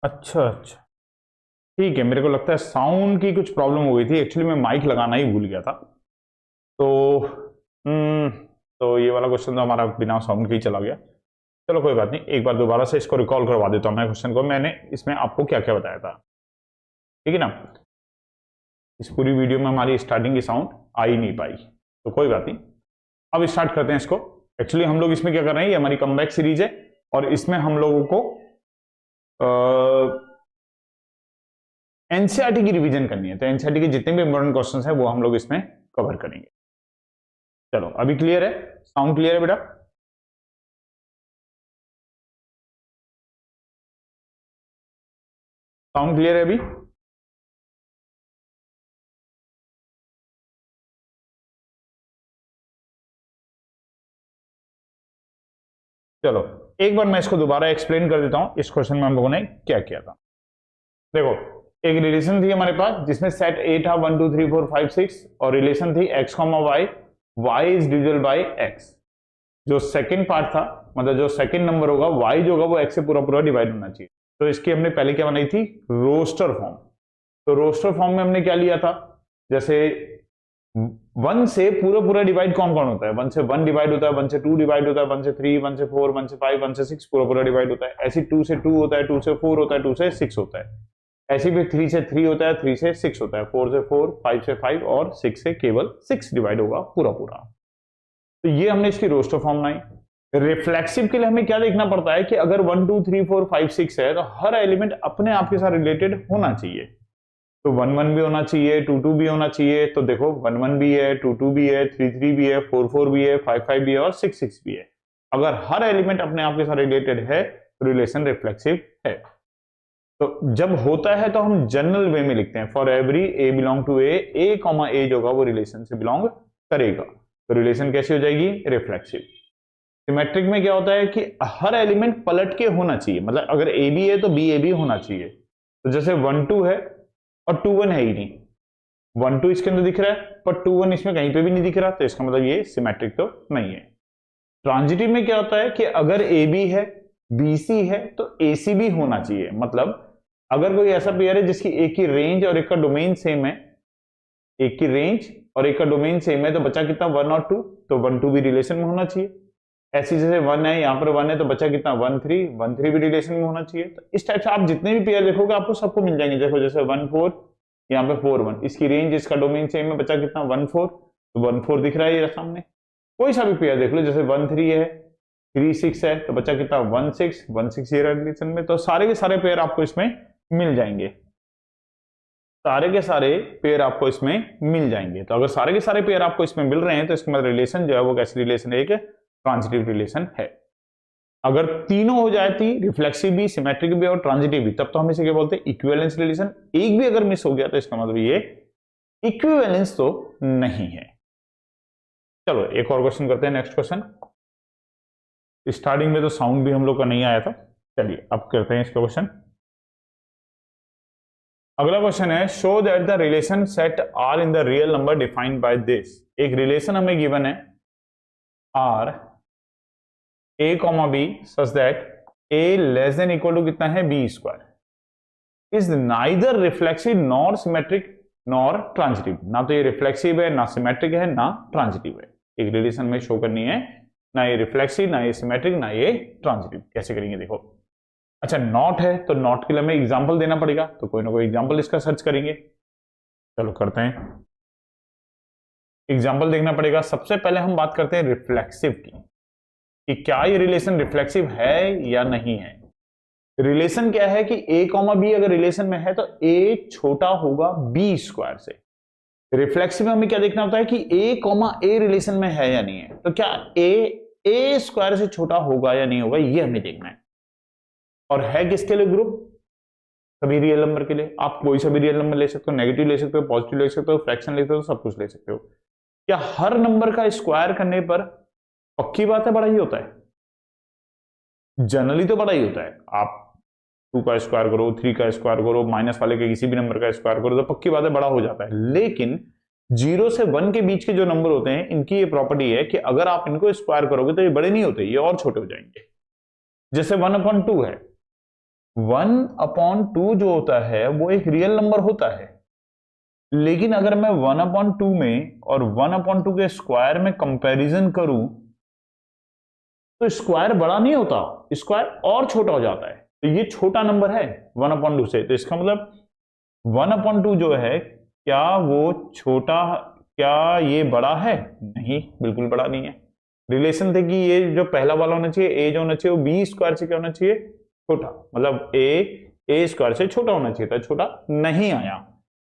अच्छा अच्छा, ठीक है। मेरे को लगता है साउंड की कुछ प्रॉब्लम हो गई थी, एक्चुअली मैं माइक लगाना ही भूल गया था। तो हम्म तो ये वाला क्वेश्चन तो हमारा बिना साउंड के ही चला गया। चलो कोई बात नहीं, एक बार दोबारा से इसको रिकॉल करवा देता हूँ मैं क्वेश्चन को, मैंने इसमें आपको क्या क्या बताया था, ठीक है ना। इस पूरी वीडियो में हमारी स्टार्टिंग की साउंड आ ही नहीं पाई, तो कोई बात नहीं। अब स्टार्ट करते हैं इसको। एक्चुअली हम लोग इसमें क्या कर रहे हैं, ये हमारी कमबैक सीरीज है और इसमें हम लोगों को एनसीईआरटी की रिवीजन करनी है। तो एनसीईआरटी के जितने भी इंपॉर्टेंट क्वेश्चंस हैं वो हम लोग इसमें कवर करेंगे। चलो अभी क्लियर है, साउंड क्लियर है बेटा? साउंड क्लियर है अभी? चलो एक बार मैं इसको दोबारा एक्सप्लेन कर देता हूं, इस क्वेश्चन में हम लोगों ने क्या किया था। देखो, एक रिलेशन थी हमारे पास जिसमें सेट ए था 1 2 3 4 5 6 और रिलेशन थी x, y, y is divisible by x। जो सेकंड पार्ट था, मतलब जो सेकंड नंबर होगा y जो होगा वो x से पूरा पूरा डिवाइड होना चाहिए। तो इसकी हमने पहले क्या बनाई थी, रोस्टर फॉर्म। तो रोस्टर फॉर्म में हमने क्या लिया था, जैसे 1 से पूरा पूरा डिवाइड कौन कौन होता है, 1 से 1 डिवाइड होता है, 1 से 2 डिवाइड होता है, 1 से 3, 1 से 4, 1 से 5, 1 से 6 पूरा पूरा डिवाइड होता है। ऐसी 2 से 2 होता है, 2 से 4 होता है, 2 से 6 होता है। ऐसी भी 3 से 3 होता है, 3 से 6 होता है, 4 से 4, 5 से 5 और 6 से केवल 6 डिवाइड होगा पूरा पूरा। तो ये हमने इसकी रोस्टर फॉर्म बनाई। रिफ्लेक्सिव के लिए हमें क्या देखना पड़ता है कि अगर 1 2 3 4 5 6 है तो हर एलिमेंट अपने आप के साथ रिलेटेड होना चाहिए। तो 1 1 भी होना चाहिए, 2 2 भी होना चाहिए। तो देखो 1 1 भी है, 2 2 भी है, 3 3 भी है, 4 4 भी है, 5 5 भी है और 6 6 भी है। अगर हर एलिमेंट अपने आप के साथ रिलेटेड है तो रिलेशन रिफ्लेक्सिव है। तो जब होता है तो हम जनरल वे में लिखते हैं, for every a belong to A, a comma a जो होगा वो रिलेशन से बिलोंग करेगा। तो रिलेशन कैसी हो जाएगी, रिफ्लेक्सिव। सिमेट्रिक में क्या होता है कि हर एलिमेंट पलट के होना चाहिए, मतलब अगर ए बी है तो बी ए बी होना चाहिए। तो जैसे 1 2 है और 2 1 है ही नहीं, 1 2 इसके अंदर दिख रहा है पर 2 1 इसमें कहीं पे भी नहीं दिख रहा, तो इसका मतलब ये सिमेट्रिक तो नहीं है। ट्रांजिटिव में क्या होता है कि अगर ए बी है, बी सी है तो ए सी भी होना चाहिए। मतलब अगर कोई ऐसा पेयर है जिसकी एक की रेंज और एक का डोमेन सेम है, एक की रेंज और एक का डोमेन सेम है, तो बचा कितना 1 और 2, तो 1 2 भी रिलेशन में होना चाहिए। ऐसी जैसे 1 है, यहां पर 1 है, तो बचा कितना 1 3, 1 3 भी रिलेशन में होना चाहिए। तो इस टाइप से आप जितने भी पेयर देखोगे आपको सबको मिल जाएंगे। देखो जैसे 1 4, यहाँ पे 4 1, इसकी रेंज इसका डोमेन सेम है, बचा कितना 1 4, तो 1 4 दिख रहा है ये सामने। कोई सा भी पेयर देख लो, जैसे 1 3 है, 3 6 है, तो बचा कितना 1 6 1 6 ये रिलेशन में। तो सारे के सारे पेयर आपको इसमें मिल जाएंगे, सारे के सारे पेयर आपको इसमें मिल जाएंगे। तो अगर सारे के सारे पेयर आपको इसमें मिल रहे हैं तो इसका मतलब रिलेशन जो है वो कैसी रिलेशन है, एक ट्रांजिटिव रिलेशन है। अगर तीनों हो जाए थी, रिफ्लेक्सिव भी, सिमेट्रिक भी और ट्रांजिटिव भी, तब तो हम इसे क्या बोलते हैं, इक्विवेलेंस रिलेशन। एक भी अगर मिस हो गया तो इसका मतलब ये इक्विवेलेंस तो नहीं है। चलो एक और क्वेश्चन करते हैं, नेक्स्ट क्वेश्चन। स्टार्टिंग में तो साउंड भी हम लोग का नहीं आया था। चलिए अब करते हैं इसका क्वेश्चन। अगला क्वेश्चन है, show that the relation set R in the real number defined by this. एक रिलेशन हमें गिवन है R A comma B such that A less than equal to कितना है, B square is neither reflexive nor symmetric nor transitive. ना तो ये reflexive है, ना सिमेट्रिक है, ना ट्रांजिटिव है। एक रिलेशन में शो करनी है, ना ये रिफ्लेक्सिव, ना ये सिमेट्रिक, ना ये ट्रांजिटिव। कैसे करेंगे देखो। अच्छा नॉट है तो नॉट के लिए हमें एग्जाम्पल देना पड़ेगा, तो कोई ना कोई एग्जाम्पल इसका सर्च करेंगे। चलो करते हैं, एग्जाम्पल देखना पड़ेगा। सबसे पहले हम बात करते हैं रिफ्लेक्सिव की, कि क्या ये रिलेशन रिफ्लेक्सिव है या नहीं है। रिलेशन क्या है कि a कॉमा बी अगर रिलेशन में है तो a छोटा होगा b स्क्वायर से। रिफ्लेक्सिव में हमें क्या देखना होता है कि a कॉमा a रिलेशन में है या नहीं है। तो क्या a स्क्वायर से छोटा होगा या नहीं होगा, ये हमें देखना है। और है किसके लिए ग्रुप, सभी रियल नंबर के लिए। आप कोई सा भी रियल नंबर ले सकते हो, नेगेटिव ले सकते हो, पॉजिटिव ले सकते हो, फ्रैक्शन ले सकते हो, सब कुछ ले सकते हो। क्या हर नंबर का स्क्वायर करने पर पक्की बात है बड़ा ही होता है, जनरली तो बड़ा ही होता है। आप 2 का स्क्वायर करो, 3 का स्क्वायर करो, माइनस वाले के किसी भी नंबर का स्क्वायर करो तो पक्की बात है बड़ा हो जाता है। लेकिन 0 से 1 के बीच के जो नंबर होते हैं इनकी ये प्रॉपर्टी है कि अगर आप इनको स्क्वायर करोगे तो ये बड़े नहीं होते, ये और छोटे हो जाएंगे। जैसे 1/2 है, 1/2 जो होता है वो एक रियल नंबर होता है, लेकिन अगर मैं 1/2 में और 1/2 के स्क्वायर में कंपैरिजन करूं तो स्क्वायर बड़ा नहीं होता, स्क्वायर और छोटा हो जाता है। तो ये छोटा नंबर है 1/2 से, तो इसका मतलब 1/2 जो है क्या वो छोटा, क्या ये बड़ा है? नहीं, बिल्कुल बड़ा नहीं है। रिलेशन थे कि ये जो पहला वाला होना चाहिए, ए जो होना चाहिए वो बी स्क्वायर से क्या होना चाहिए? छोटा, मतलब ए स्क्वायर से छोटा होना चाहिए था, छोटा नहीं आया।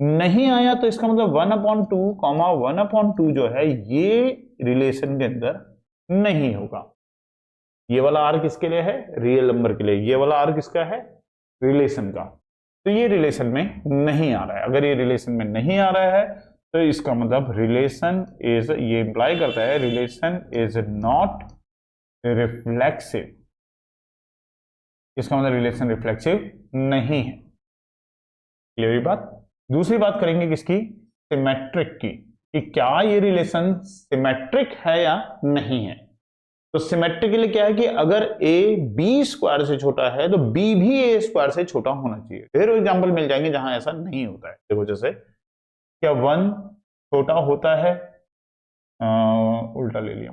नहीं आया तो इसका मतलब 1/2 1/2 जो है ये रिलेशन के अंदर नहीं होगा। ये वाला आर किसके लिए है? रियल नंबर के लिए। ये वाला आर किसका है? रिलेशन का। तो ये रिलेशन में नहीं आ रहा है। अगर ये रिलेशन में नहीं आ रहा है तो इसका मतलब रिलेशन इज, ये इंप्लाई करता है रिलेशन इज नॉट रिफ्लेक्सिव। इसका मतलब रिलेशन रिफ्लेक्सिव नहीं है। क्लियर बात? दूसरी बात करेंगे किसकी? सिमेट्रिक की, कि क्या ये रिलेशन सिमेट्रिक है या नहीं है। तो सिमेट्रिकली क्या है कि अगर ए बी स्क्वायर से छोटा है तो बी भी ए स्क्वायर से छोटा होना चाहिए। ढेरों एग्जांपल मिल जाएंगे जहां ऐसा नहीं होता है। देखो जैसे क्या 1 छोटा होता है, उल्टा ले लिया,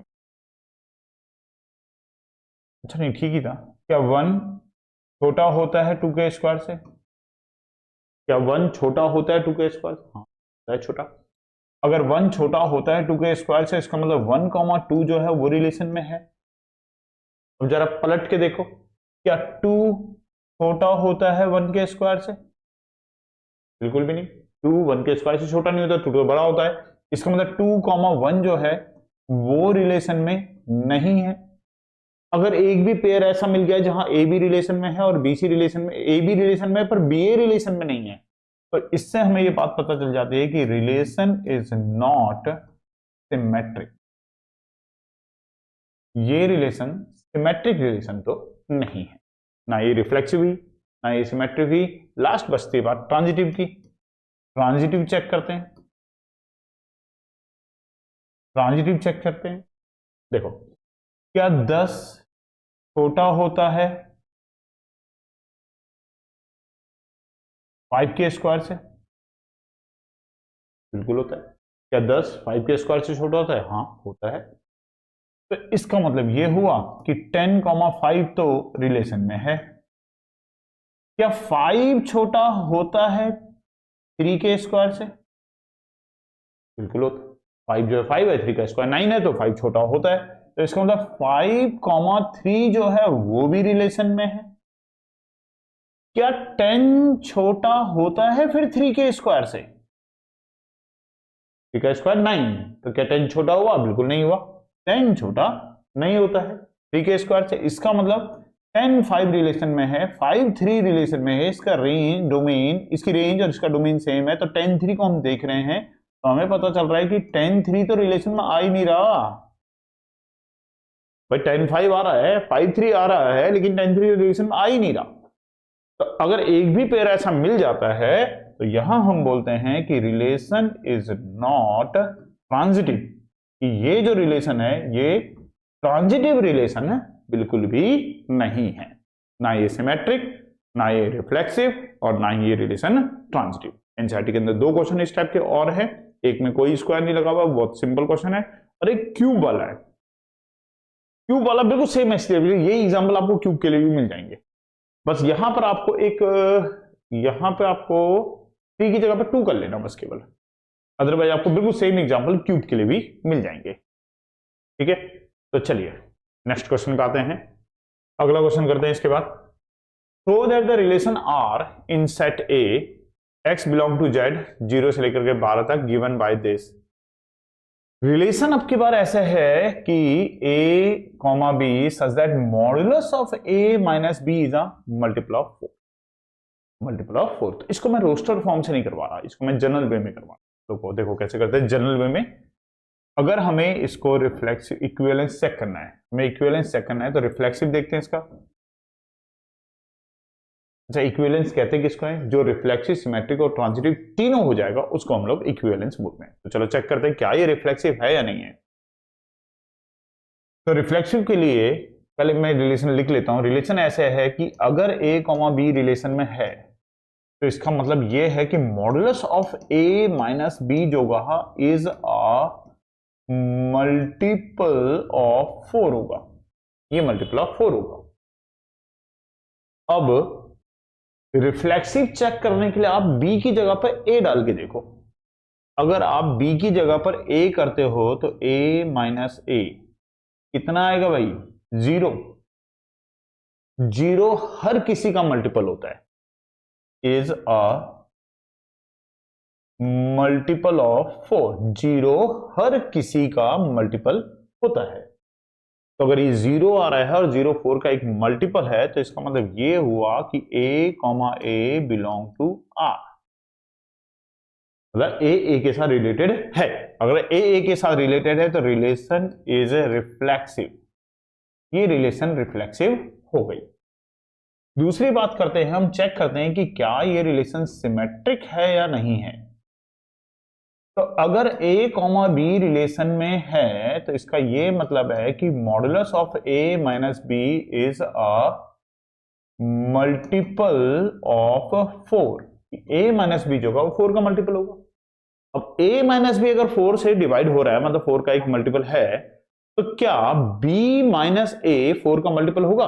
अच्छा नहीं ठीक ही था। क्या 1 छोटा होता है 2 के स्क्वायर से? क्या 1 छोटा होता है 2 के स्क्वायर से? हाँ है छोटा। अगर 1 छोटा होता है 2 के स्क्वायर से, इसका मतलब 1,2 जो है वो रिलेशन में है। अब जरा पलट के देखो, क्या 2 छोटा होता है 1 के स्क्वायर से? बिल्कुल भी नहीं। 2 1 के स्क्वायर से छोटा नहीं होता, 2 तो बड़ा होता है। इसका मतलब 2,1 जो है वो रिलेशन में नहीं है। अगर एक भी पेयर ऐसा मिल गया जहां ए बी रिलेशन में है और बी सी रिलेशन में, ए बी रिलेशन में पर बी ए रिलेशन में नहीं है, तो इससे हमें यह बात पता चल जाती है कि रिलेशन इज नॉट सिमेट्रिक। ये रिलेशन सिमेट्रिक रिलेशन तो नहीं है, ना ये रिफ्लेक्सिव ही ना ये सिमेट्रिक ही। लास्ट बचती बात ट्रांजिटिव की। ट्रांजिटिव चेक करते हैं, ट्रांजिटिव चेक करते हैं। देखो क्या 10 छोटा होता है 5 के स्क्वायर से? बिल्कुल होता है। क्या 10 5 के स्क्वायर से छोटा होता है? हाँ होता है। तो इसका मतलब यह हुआ कि 10,5 तो रिलेशन में है। क्या 5 छोटा होता है 3 के स्क्वायर से? बिल्कुल होता है। 5 जो है 5 है, 3 का स्क्वायर 9 है, तो 5 छोटा होता है। तो इसका मतलब 5,3 जो है वो भी रिलेशन में है। क्या 10 छोटा होता है फिर 3 के स्क्वायर से? 3 का स्क्वायर 9, तो क्या 10 छोटा हुआ? बिल्कुल नहीं हुआ। 10 छोटा नहीं होता है 3 के स्क्वायर से। इसका मतलब 10 5 रिलेशन में है, 5 3 रिलेशन में है। इसका रेंज डोमेन, इसकी रेंज और इसका डोमेन सेम है, तो 10 3 को हम देख रहे हैं तो हमें पता चल रहा है कि 10 3 तो रिलेशन में आ ही नहीं रहा भाई। 10 5 आ रहा है, 5 3 आ रहा है, लेकिन 10 3 रिलेशन में आ ही नहीं रहा। तो अगर एक भी पेयर ऐसा मिल जाता है तो यहां हम बोलते हैं कि रिलेशन इज नॉट ट्रांजिटिव, कि ये जो रिलेशन है ये ट्रांजिटिव रिलेशन है बिल्कुल भी नहीं है। ना ये सिमेट्रिक, ना ये रिफ्लेक्सिव, और ना ये रिलेशन ट्रांजिटिव। एनसीईआरटी के अंदर 2 क्वेश्चन इस टाइप के और है। एक में कोई स्क्वायर नहीं लगा हुआ, बहुत सिंपल क्वेश्चन है, और एक क्यूब वाला है। क्यूब वाला बिल्कुल सेम है, ये एग्जाम्पल आपको क्यूब के लिए भी मिल जाएंगे। बस यहां पर आपको एक, यहां पे आपको 3 की जगह पर 2 कर लेना बस केवल, अदरवाइज आपको बिल्कुल सेम एग्जांपल क्यूब के लिए भी मिल जाएंगे। ठीक है, तो चलिए नेक्स्ट क्वेश्चन पे आते हैं। अगला क्वेश्चन करते हैं इसके बाद। Show that the relation R in set A X belong to Z 0 से लेकर के 12 तक गिवन बाय दिस। रिलेशन अब की बार ऐसा है कि a, b such that modulus of a minus b is a multiple of 4। Multiple of 4। तो इसको मैं रोस्टर फॉर्म से नहीं करवा रहा, इसको मैं जनरल वे में करवा रहा। तो देखो कैसे करते हैं जनरल वे में। अगर हमें इसको रिफ्लेक्सिव इक्विवेलेंस चेक करना है, हमें इक्विवेलेंस चेक करना है, तो रिफ्लेक्सिव देखते हैं इसका। अच्छा, इक्विवेलेंस कहते हैं किसको है? जो रिफ्लेक्सिव, सिमेट्रिक और ट्रांजिटिव तीनों हो जाएगा उसको हम लोग इक्विवेलेंस बोलते हैं। तो चलो चेक करते हैं क्या ये रिफ्लेक्सिव है या नहीं है। तो रिफ्लेक्सिव के लिए पहले मैं रिलेशन लिख लेता हूं। रिलेशन ऐसे है कि अगर a कॉमा बी रिलेशन में है तो इसका मतलब ये है कि modulus of a minus B जो होगा इज अ मल्टीपल ऑफ 4 होगा, ये मल्टीपल ऑफ 4 होगा। अब रिफ्लेक्सिव चेक करने के लिए आप b की जगह पर a डाल के देखो। अगर आप b की जगह पर a करते हो तो a माइनस a कितना आएगा भाई? 0। 0 हर किसी का मल्टीपल होता है, इज अ मल्टीपल ऑफ 4। 0 हर किसी का मल्टीपल होता है। तो अगर ये 0 आ रहा है और 0 4 का एक मल्टीपल है तो इसका मतलब ये हुआ कि a comma A belong to R, मतलब ए के साथ रिलेटेड है। अगर ए के साथ रिलेटेड है तो रिलेशन इज रिफ्लेक्सिव, ये रिलेशन रिफ्लेक्सिव हो गई। दूसरी बात करते हैं, हम चेक करते हैं कि क्या ये रिलेशन सिमेट्रिक है या नहीं है। तो अगर a कॉमा बी रिलेशन में है तो इसका ये मतलब है कि modulus of a minus B is a multiple of 4। a minus B जो होगा वो 4 का मल्टीपल होगा। अब a माइनस बी अगर 4 से डिवाइड हो रहा है, मतलब 4 का एक मल्टीपल है, तो क्या b माइनस a 4 का मल्टीपल होगा?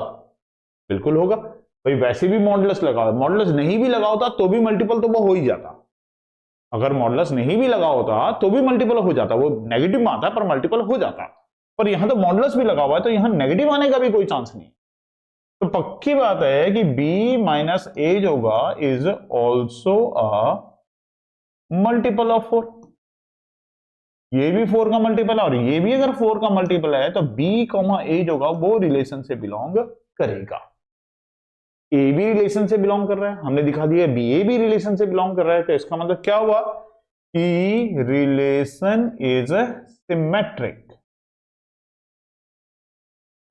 बिल्कुल होगा भाई। वैसे भी मॉडुलस लगा हुआ, मॉडुलस नहीं भी लगा होता तो भी मल्टीपल तो वो हो ही जाता। अगर मॉडुलस नहीं भी लगा होता तो भी मल्टीपल हो जाता, वो नेगेटिव में आता है पर मल्टीपल हो जाता। पर यहां तो मॉडुलस भी लगा हुआ है तो यहां नेगेटिव आने का भी कोई चांस नहीं। तो पक्की बात है कि b माइनस ए जो होगा is also a multiple of 4। ये भी 4 का मल्टीपल है और ये भी अगर 4 का मल्टीपल है तो b कॉमा ए जो होगा वो रिलेशन से बिलोंग करेगा। ए भी रिलेशन से बिलोंग कर रहा है, हमने दिखा दिया बी ए भी रिलेशन से बिलोंग कर रहा है। तो इसका मतलब क्या हुआ कि रिलेशन इज सिमेट्रिक।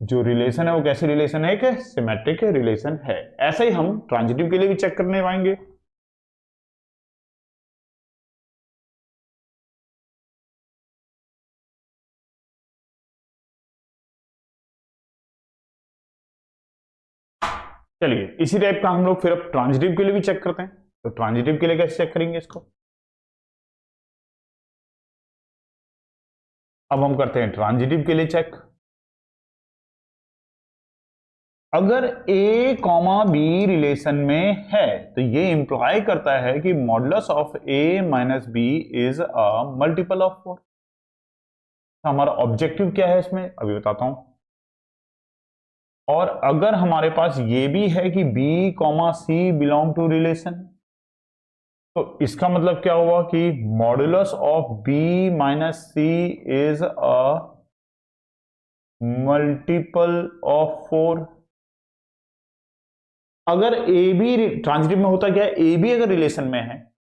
जो रिलेशन है वो कैसे रिलेशन है? कि सिमेट्रिक रिलेशन है। ऐसा ही हम ट्रांजिटिव के लिए भी चेक करने पाएंगे। चलिए इसी टाइप का हम लोग फिर अब ट्रांजिटिव के लिए भी चेक करते हैं। तो ट्रांजिटिव के लिए कैसे चेक करेंगे इसको? अब हम करते हैं ट्रांजिटिव के लिए चेक। अगर a कॉमा बी रिलेशन में है तो ये इंप्लाई करता है कि modulus of a minus B is a multiple of 4। हमारा ऑब्जेक्टिव क्या है इसमें अभी बताता हूं। और अगर हमारे पास ये भी है कि b comma C belong to relation, तो इसका मतलब क्या हुआ कि modulus of b minus C is a multiple of 4। अगर ए बी ट्रांजिटिव में होता क्या है, ए बी अगर रिलेशन में है,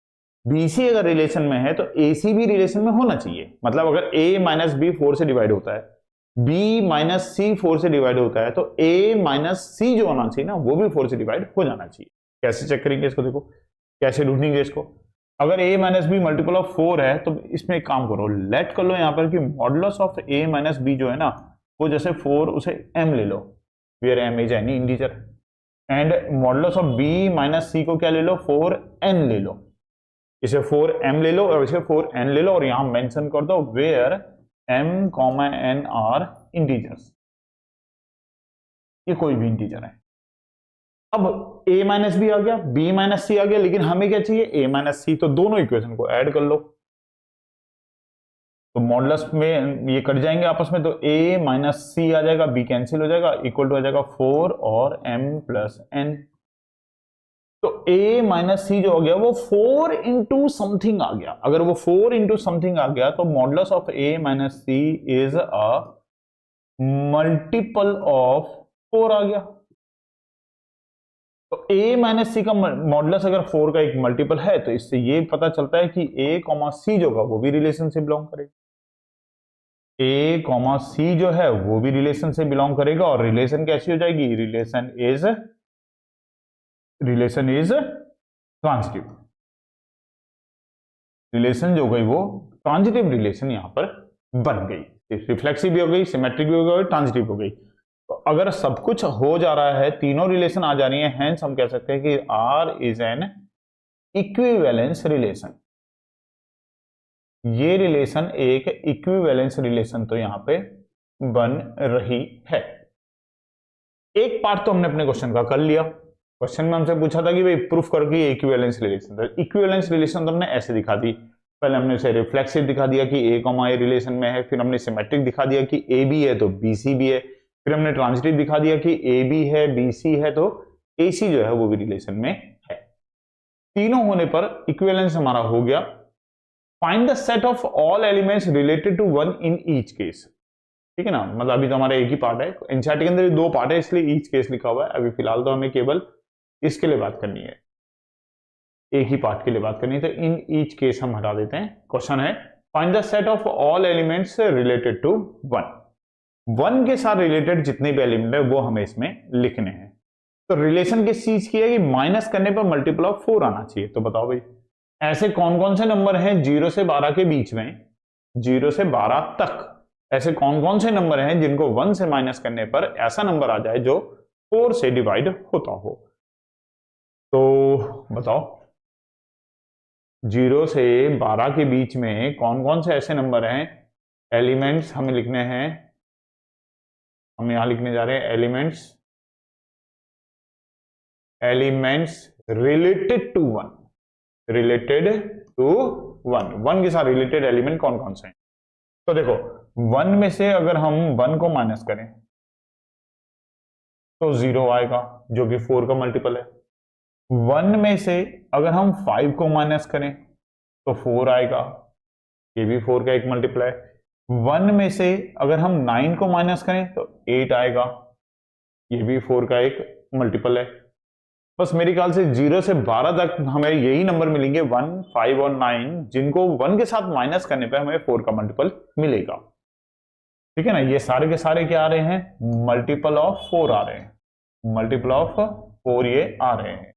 बी सी अगर रिलेशन में है तो ए सी भी रिलेशन में होना चाहिए। मतलब अगर a माइनस बी 4 से डिवाइड होता है, b माइनस सी 4 से डिवाइड होता है, तो a माइनस सी जो होना चाहिए ना वो भी 4 से डिवाइड हो जाना चाहिए। कैसे चेक करेंगे इसको? देखो कैसे ढूंढेंगे इसको। अगर a minus be multiple of 4 है तो इसमें एक काम करो, लेट कर लो यहां पर कि modulus of a minus B जो है ना वो जैसे 4 उसे m ले लो, where m is any integer, and modulus of b minus c को क्या ले लो? 4n ले लो। इसे 4m ले लो और इसे 4n ले लो और यहां मेंशन कर दो where m comma n are integers, ये कोई भी इंटीजर है। अब a माइनस बी आ गया, b माइनस सी आ गया, लेकिन हमें क्या चाहिए? a माइनस सी। तो दोनों इक्वेशन को ऐड कर लो तो मॉडुलस में ये कट जाएंगे आपस में, तो a माइनस सी आ जाएगा, b कैंसिल हो जाएगा, इक्वल टू आ जाएगा 4 और m प्लस n। तो a माइनस सी जो हो गया वो 4 इंटू समथिंग आ गया। अगर वो 4 इंटू समथिंग आ गया तो modulus of a minus C is a multiple of 4 आ गया। तो a माइनस सी का मॉडुलस अगर 4 का एक मल्टीपल है तो इससे ये पता चलता है कि a कॉमा सी जो होगा वो भी रिलेशन से बिलोंग करेगा। a कॉमा सी जो है वो भी रिलेशन से बिलोंग करेगा और रिलेशन कैसी हो जाएगी? Relation is transitive. रिलेशन जो गई वो ट्रांजिटिव रिलेशन यहां पर बन गई। रिफ्लेक्सिव भी हो गई, सिमेट्रिक भी हो गई, ट्रांजिटिव हो गई। तो अगर सब कुछ हो जा रहा है, तीनों रिलेशन आ जा रही है, हेंस हम कह सकते हैं कि R is an equivalence relation. ये रिलेशन एक इक्विवेलेंस रिलेशन तो यहां पे बन रही है। एक पार्ट तो हमने अपने क्वेश्चन का कर लिया। क्वेश्चन में हमसे पूछा था कि भाई प्रूफ करो कि इक्विवेलेंस रिलेशन, तो इक्विवेलेंस रिलेशन तो हमने ऐसे दिखा दी। पहले हमने उसे रिफ्लेक्सिव दिखा दिया कि ए कॉमा ए रिलेशन में है, फिर हमने सिमेट्रिक दिखा दिया कि ए बी है तो बी सी भी है, फिर हमने ट्रांजिटिव दिखा दिया कि ए बी है बी सी है तो ए सी जो है वो भी रिलेशन में है। तीनों होने पर इक्विवेलेंस हमारा हो गया। Find the set of all elements related to one in each case. ठीक है ना, मतलब अभी तो हमारा एक ही पार्ट है, एनसीईआरटी के अंदर दो पार्ट है इसलिए ईच केस लिखा हुआ है। अभी फिलहाल तो हमें केवल इसके लिए बात करनी है, एक ही पार्ट के लिए बात करनी है, तो इन ईच केस हम हटा देते हैं। क्वेश्चन है find the set of all elements related to one. One के साथ रिलेटेड जितने भी एलिमेंट है वो हमें इसमें लिखने हैं। तो रिलेशन किस चीज की है कि माइनस करने पर मल्टीपल ऑफ 4 आना चाहिए। तो बताओ भाई ऐसे कौन कौन से नंबर हैं 0 से 12 के बीच में, 0 से 12 तक ऐसे कौन कौन से नंबर हैं जिनको 1 से माइनस करने पर ऐसा नंबर आ जाए जो 4 से डिवाइड होता हो। तो बताओ 0 से 12 के बीच में कौन कौन से ऐसे नंबर हैं, एलिमेंट्स हमें लिखने हैं। हम यहां लिखने जा रहे हैं elements related to one, related to one, one के साथ रिलेटेड एलिमेंट कौन कौन से हैं। तो देखो 1 में से अगर हम 1 को माइनस करें तो 0 आएगा जो कि 4 का मल्टीपल है। 1 में से अगर हम 5 को माइनस करें तो 4 आएगा, ये भी 4 का एक मल्टीपल है। 1 में से अगर हम 9 को माइनस करें तो 8 आएगा, ये भी 4 का एक मल्टीपल है। बस मेरे ख्याल से 0 से 12 तक हमें यही नंबर मिलेंगे 1, 5 और 9 जिनको 1 के साथ माइनस करने पे हमें 4 का मल्टीपल मिलेगा। ठीक है ना, ये सारे के सारे क्या आ रहे हैं, मल्टीपल ऑफ 4 आ रहे हैं, मल्टीपल ऑफ 4 ये आ रहे हैं।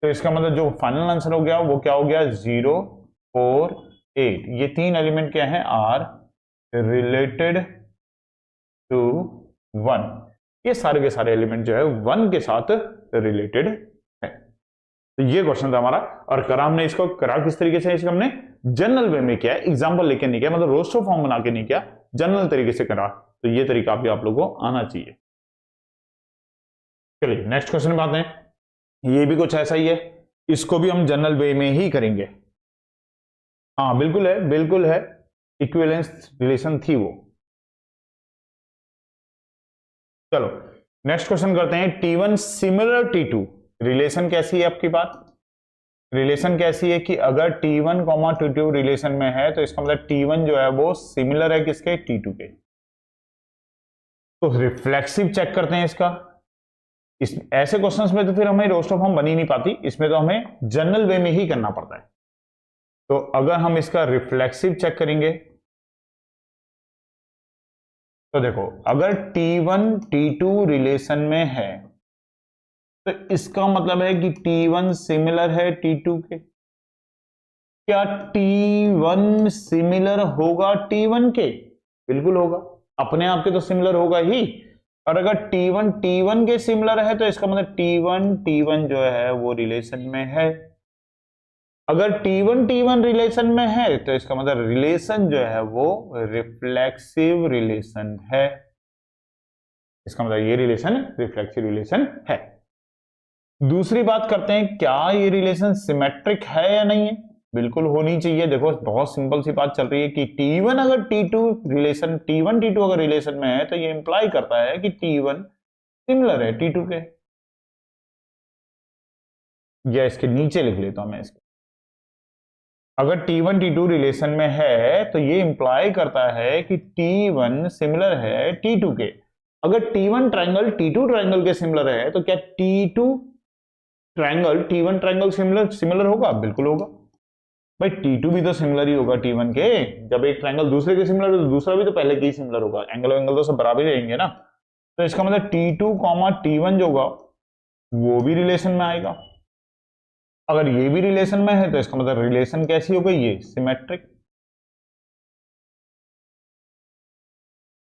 तो इसका मतलब जो फाइनल आंसर हो गया वो क्या हो गया, 0, 4, 8। ये तीन एलिमेंट क्या है, आर रिलेटेड टू 1। ये सारे के सारे एलिमेंट जो है 1 के साथ रिलेटेड है। तो ये क्वेश्चन था हमारा, और करा हमने इसको, करा किस तरीके से, इसको हमने जनरल वे में किया, एग्जाम्पल लेके नहीं किया, मतलब रोस्टर फॉर्म बना के नहीं किया, जनरल तरीके से करा। तो ये तरीका भी आप लोगों को आना चाहिए। चलिए नेक्स्ट क्वेश्चन में आते हैं। ये भी कुछ ऐसा ही है, इसको भी हम जनरल वे में ही करेंगे। हाँ बिल्कुल है, बिल्कुल है, इक्विवेलेंस रिलेशन थी वो। चलो नेक्स्ट क्वेश्चन करते हैं। T1 सिमिलर T2, रिलेशन कैसी है आपकी बात, रिलेशन कैसी है कि अगर T1, T2 रिलेशन में है तो इसका मतलब T1 जो है वो सिमिलर है किसके, T2 के। तो रिफ्लेक्सिव चेक करते हैं इसका। इस ऐसे क्वेश्चंस में तो फिर हमें रोस्टर फॉर्म बन ही नहीं पाती, इसमें तो हमें जनरल वे में ही करना पड़ता है। तो अगर हम इसका रिफ्लेक्सिव चेक करेंगे तो देखो अगर T1 T2 रिलेशन में है तो इसका मतलब है कि T1 सिमिलर है T2 के। क्या T1 सिमिलर होगा T1 के, बिल्कुल होगा, अपने आप के तो सिमिलर होगा ही। और अगर T1 T1 के सिमिलर है तो इसका मतलब T1 T1 जो है वो रिलेशन में है। अगर T1 T1 रिलेशन में है तो इसका मतलब रिलेशन जो है वो रिफ्लेक्सिव रिलेशन है। इसका मतलब ये रिलेशन रिफ्लेक्सिव रिलेशन है। दूसरी बात करते हैं, क्या ये रिलेशन सिमेट्रिक है या नहीं है, बिल्कुल होनी चाहिए। देखो बहुत सिंपल सी बात चल रही है कि T1 अगर T2 रिलेशन, T1 T2 अगर रिलेशन में है तो ये इंप्लाई करता है कि T1 सिमिलर है T2 के। या इसके नीचे लिख लेता हूं मैं इसके, अगर T1 T2 रिलेशन में है तो ये इंप्लाई करता है कि T1 सिमिलर है T2 के। अगर T1 ट्रायंगल T2 ट्रायंगल के सिमिलर है तो क्या T2 triangle T1 triangle similar होगा, बिल्कुल होगा भाई। T2 भी तो सिमिलर ही होगा T1 के, जब एक ट्रायंगल दूसरे के सिमिलर है तो दूसरा भी तो पहले के ही सिमिलर होगा, एंगल तो सब बराबर ही रहेंगे ना। तो इसका मतलब T2, T1 जो होगा वो भी रिलेशन में आएगा। अगर ये भी रिलेशन में है तो इसका मतलब रिलेशन कैसी हो गई, ये सिमेट्रिक।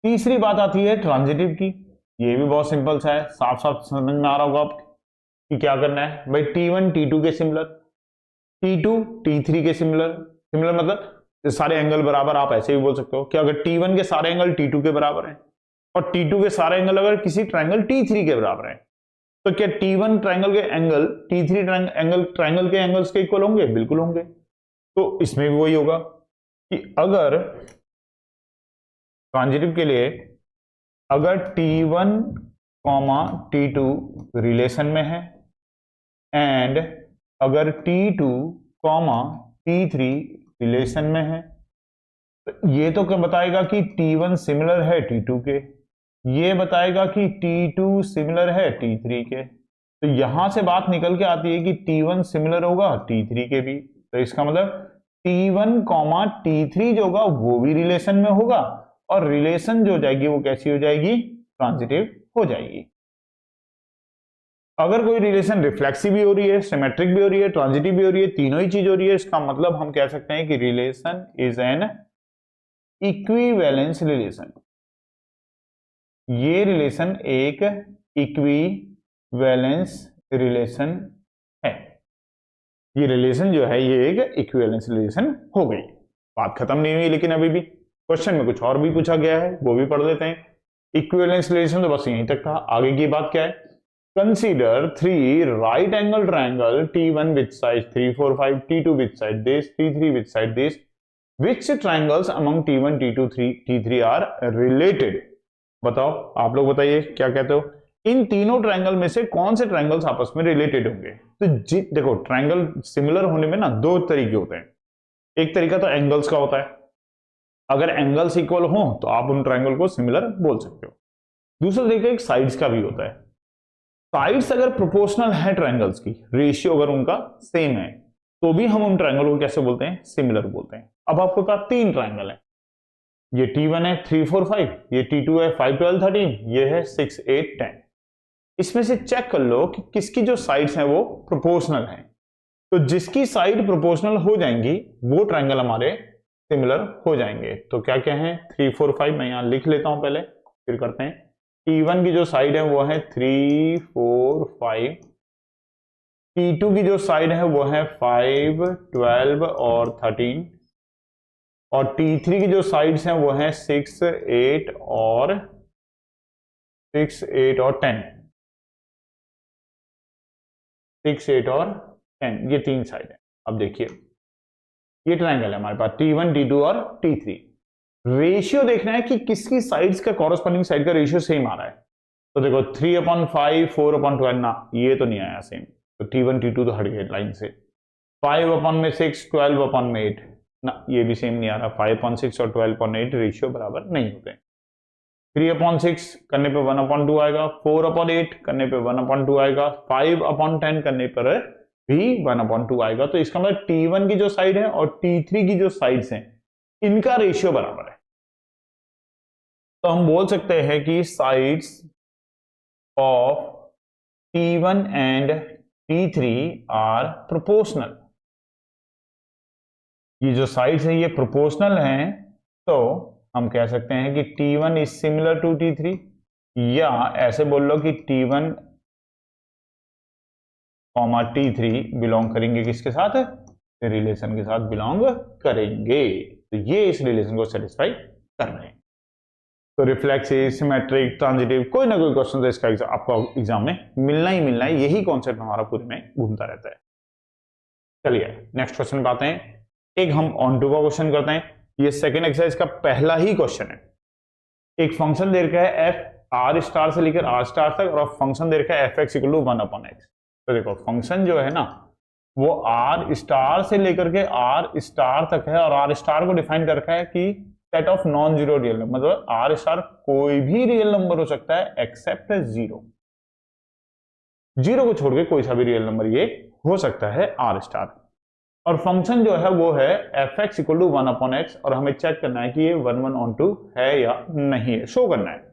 तीसरी बात आती है ट्रांजिटिव की। ये भी बहुत सिंपल सा है, साफ साफ समझ में आ रहा होगा आप कि क्या करना है भाई। T1 T2 के सिमिलर, T2 T3 के सिमिलर। सिमिलर मतलब सारे एंगल बराबर, आप ऐसे भी बोल सकते हो कि अगर T1 के सारे एंगल T2 के बराबर हैं और T2 के सारे एंगल अगर किसी ट्रायंगल T3 के बराबर हैं, तो क्या T1 ट्रायंगल के एंगल T3 ट्रायंगल के एंगल्स के इक्वल होंगे? बिल्कुल होंगे। तो इसमें भी वही होगा कि अगर ट्रांजिटिव के लिए अगर T1, T2 रिलेशन में है एंड अगर T2, T3 रिलेशन में है, तो ये तो क्या बताएगा कि T1 सिमिलर है T2 के, ये बताएगा कि T2 सिमिलर है T3 के। तो यहां से बात निकल के आती है कि T1 सिमिलर होगा T3 के भी, तो इसका मतलब T1, T3 जो होगा वो भी रिलेशन में होगा, और रिलेशन जो हो जाएगी वो कैसी हो जाएगी? ट्रांजिटिव हो जाएगी। अगर कोई रिलेशन रिफ्लेक्सिव भी हो रही है, सिमेट्रिक भी हो रही है, ट्रांजिटिव भी हो रही है, तीनों ही चीज हो रही है, इसका मतलब हम कह सकते हैं कि relation is an equivalence relation. ये रिलेशन एक इक्विवेलेंस रिलेशन है। ये रिलेशन जो है ये एक इक्विवेलेंस रिलेशन हो गई। बात खत्म नहीं हुई, लेकिन अभी भी क्वेश्चन में कुछ और भी पूछा गया है, वो भी पढ़ लेते हैं। इक्विवेलेंस रिलेशन तो बस यहीं तक था, आगे की बात क्या है? Consider 3 right angle triangle T1 with side 3, 4, 5, T2 with side this, T3 with side this, which triangles among T1, T2, T3 are related? बताओ, आप लोग बताइए क्या कहते हो, इन तीनों ट्रायंगल में से कौन से ट्रायंगल्स आपस में रिलेटेड होंगे? तो देखो, ट्रायंगल सिमिलर होने में ना दो तरीके होते हैं। एक तरीका तो एंगल्स का होता है, अगर एंगल्स इक्वल हो तो आप उन ट्रायंगल को सिमिलर बोल सकते हो। दूसरा तरीका एक साइड्स का भी होता है। साइड्स अगर प्रोपोर्शनल है ट्रायंगल्स की, रेशियो अगर उनका सेम है, तो भी हम उन ट्रायंगल को कैसे बोलते हैं? सिमिलर बोलते हैं। अब आपको कहा 3 ट्रायंगल है, ये T1 है 3, 4, 5, ये T2 है 5, 12, 13, ये है 6, 8, 10। इसमें से चेक कर लो कि किसकी जो साइड्स हैं वो प्रोपोर्शनल हैं। तो जिसकी साइड प्रोपोर्शनल हो जाएंगी वो ट्रायंगल हमारे सिमिलर हो जाएंगे। तो क्या क्या है? 3, 4, 5 मैं यहां लिख लेता हूं पहले, फिर करते हैं। T1 की जो साइड है वो है 3, 4, 5, T2 की जो साइड है वो है 5, 12 और 13, और T3 की जो साइड्स हैं वो है 6, 8 और 6, 8 और 10, 6, 8 और 10, ये 3 साइड है। अब देखिए ये ट्रायंगल है हमारे पास T1, T2 और T3। रेशियो देखना है कि किसकी साइड्स का कॉरस्पॉन्डिंग साइड का रेशियो सेम आ रहा है। तो देखो 3/5, 4/12 ना, ये तो नहीं आया सेम, तो T1, T2 तो हट गए लाइन से। 5/6, 12/8 ना, ये भी सेम नहीं आ रहा। 5/6 और 12/8 रेशियो बराबर नहीं होते। 3/6 करने पे 1/2 आएगा, 4/8 करने पे 1/2 आएगा, 5/10 करने पर भी 1/2 आएगा। तो इसका मतलब T1 की जो साइड है और T3 की जो साइड्स हैं इनका रेशियो बराबर है। तो हम बोल सकते हैं कि sides of T1 and T3 are proportional. ये जो साइड्स हैं ये प्रोपोर्शनल हैं, तो हम कह सकते हैं कि T1 is similar to T3, या ऐसे बोल लो कि T1, T3 बिलोंग करेंगे किसके साथ? रिलेशन के साथ बिलोंग करेंगे। तो ये इस रिलेशन को सेटिस्फाई कर रहे हैं। तो रिफ्लेक्सिव, सिमेट्रिक, ट्रांजिटिव, कोई ना कोई क्वेश्चन तो इसका आपको एग्जाम में मिलना ही मिलना है। यही कॉन्सेप्ट हमारा पूरे में घूमता रहता है। चलिए नेक्स्ट क्वेश्चन पे आते हैं। एक हम ऑन टू का क्वेश्चन करते हैं। ये सेकेंड एक्सरसाइज का पहला ही क्वेश्चन है। एक फंक्शन दे रखा है f r स्टार से लेकर r स्टार तक, और फंक्शन दे रखा है f(x) = 1/x। तो देखो फंक्शन जो है ना वो r स्टार से लेकर के r स्टार तक है, और r स्टार को डिफाइन कर रखा है कि set of non zero real number, मतलब r स्टार कोई भी रियल नंबर हो सकता है एक्सेप्ट 0। जीरो को छोड़ के कोई सा भी रियल नंबर ये हो सकता है r स्टार। और फंक्शन जो है वो है f(x) = 1/x, और हमें चेक करना है कि ये 1, 1 on 2 है या नहीं है, शो करना है।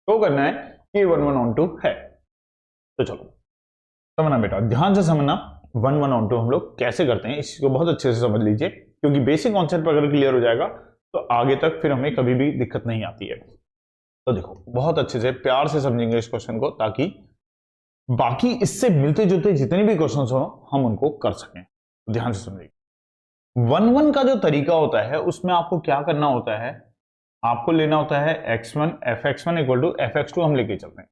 शो करना है कि 1, 1 on 2 है। तो चलो समझना बेटा, ध्यान से समझना। 1, 1 on 2 हम लोग कैसे करते हैं, इसको बहुत अच्छे से समझ लीजिए, क्योंकि बेसिक कॉन्सेप्ट अगर क्लियर हो जाएगा तो आगे तक फिर हमें कभी भी दिक्कत नहीं आती है। तो देखो बहुत अच्छे से प्यार से समझेंगे इस क्वेश्चन को, ताकि बाकी इससे मिलते जुलते जितने भी क्वेश्चन हो हम उनको कर सकें। ध्यान से समझिए, 1-1 का जो तरीका होता है उसमें आपको क्या करना होता है, आपको लेना होता है x1 fx1 equal to fx2 हम लेके चलते हैं।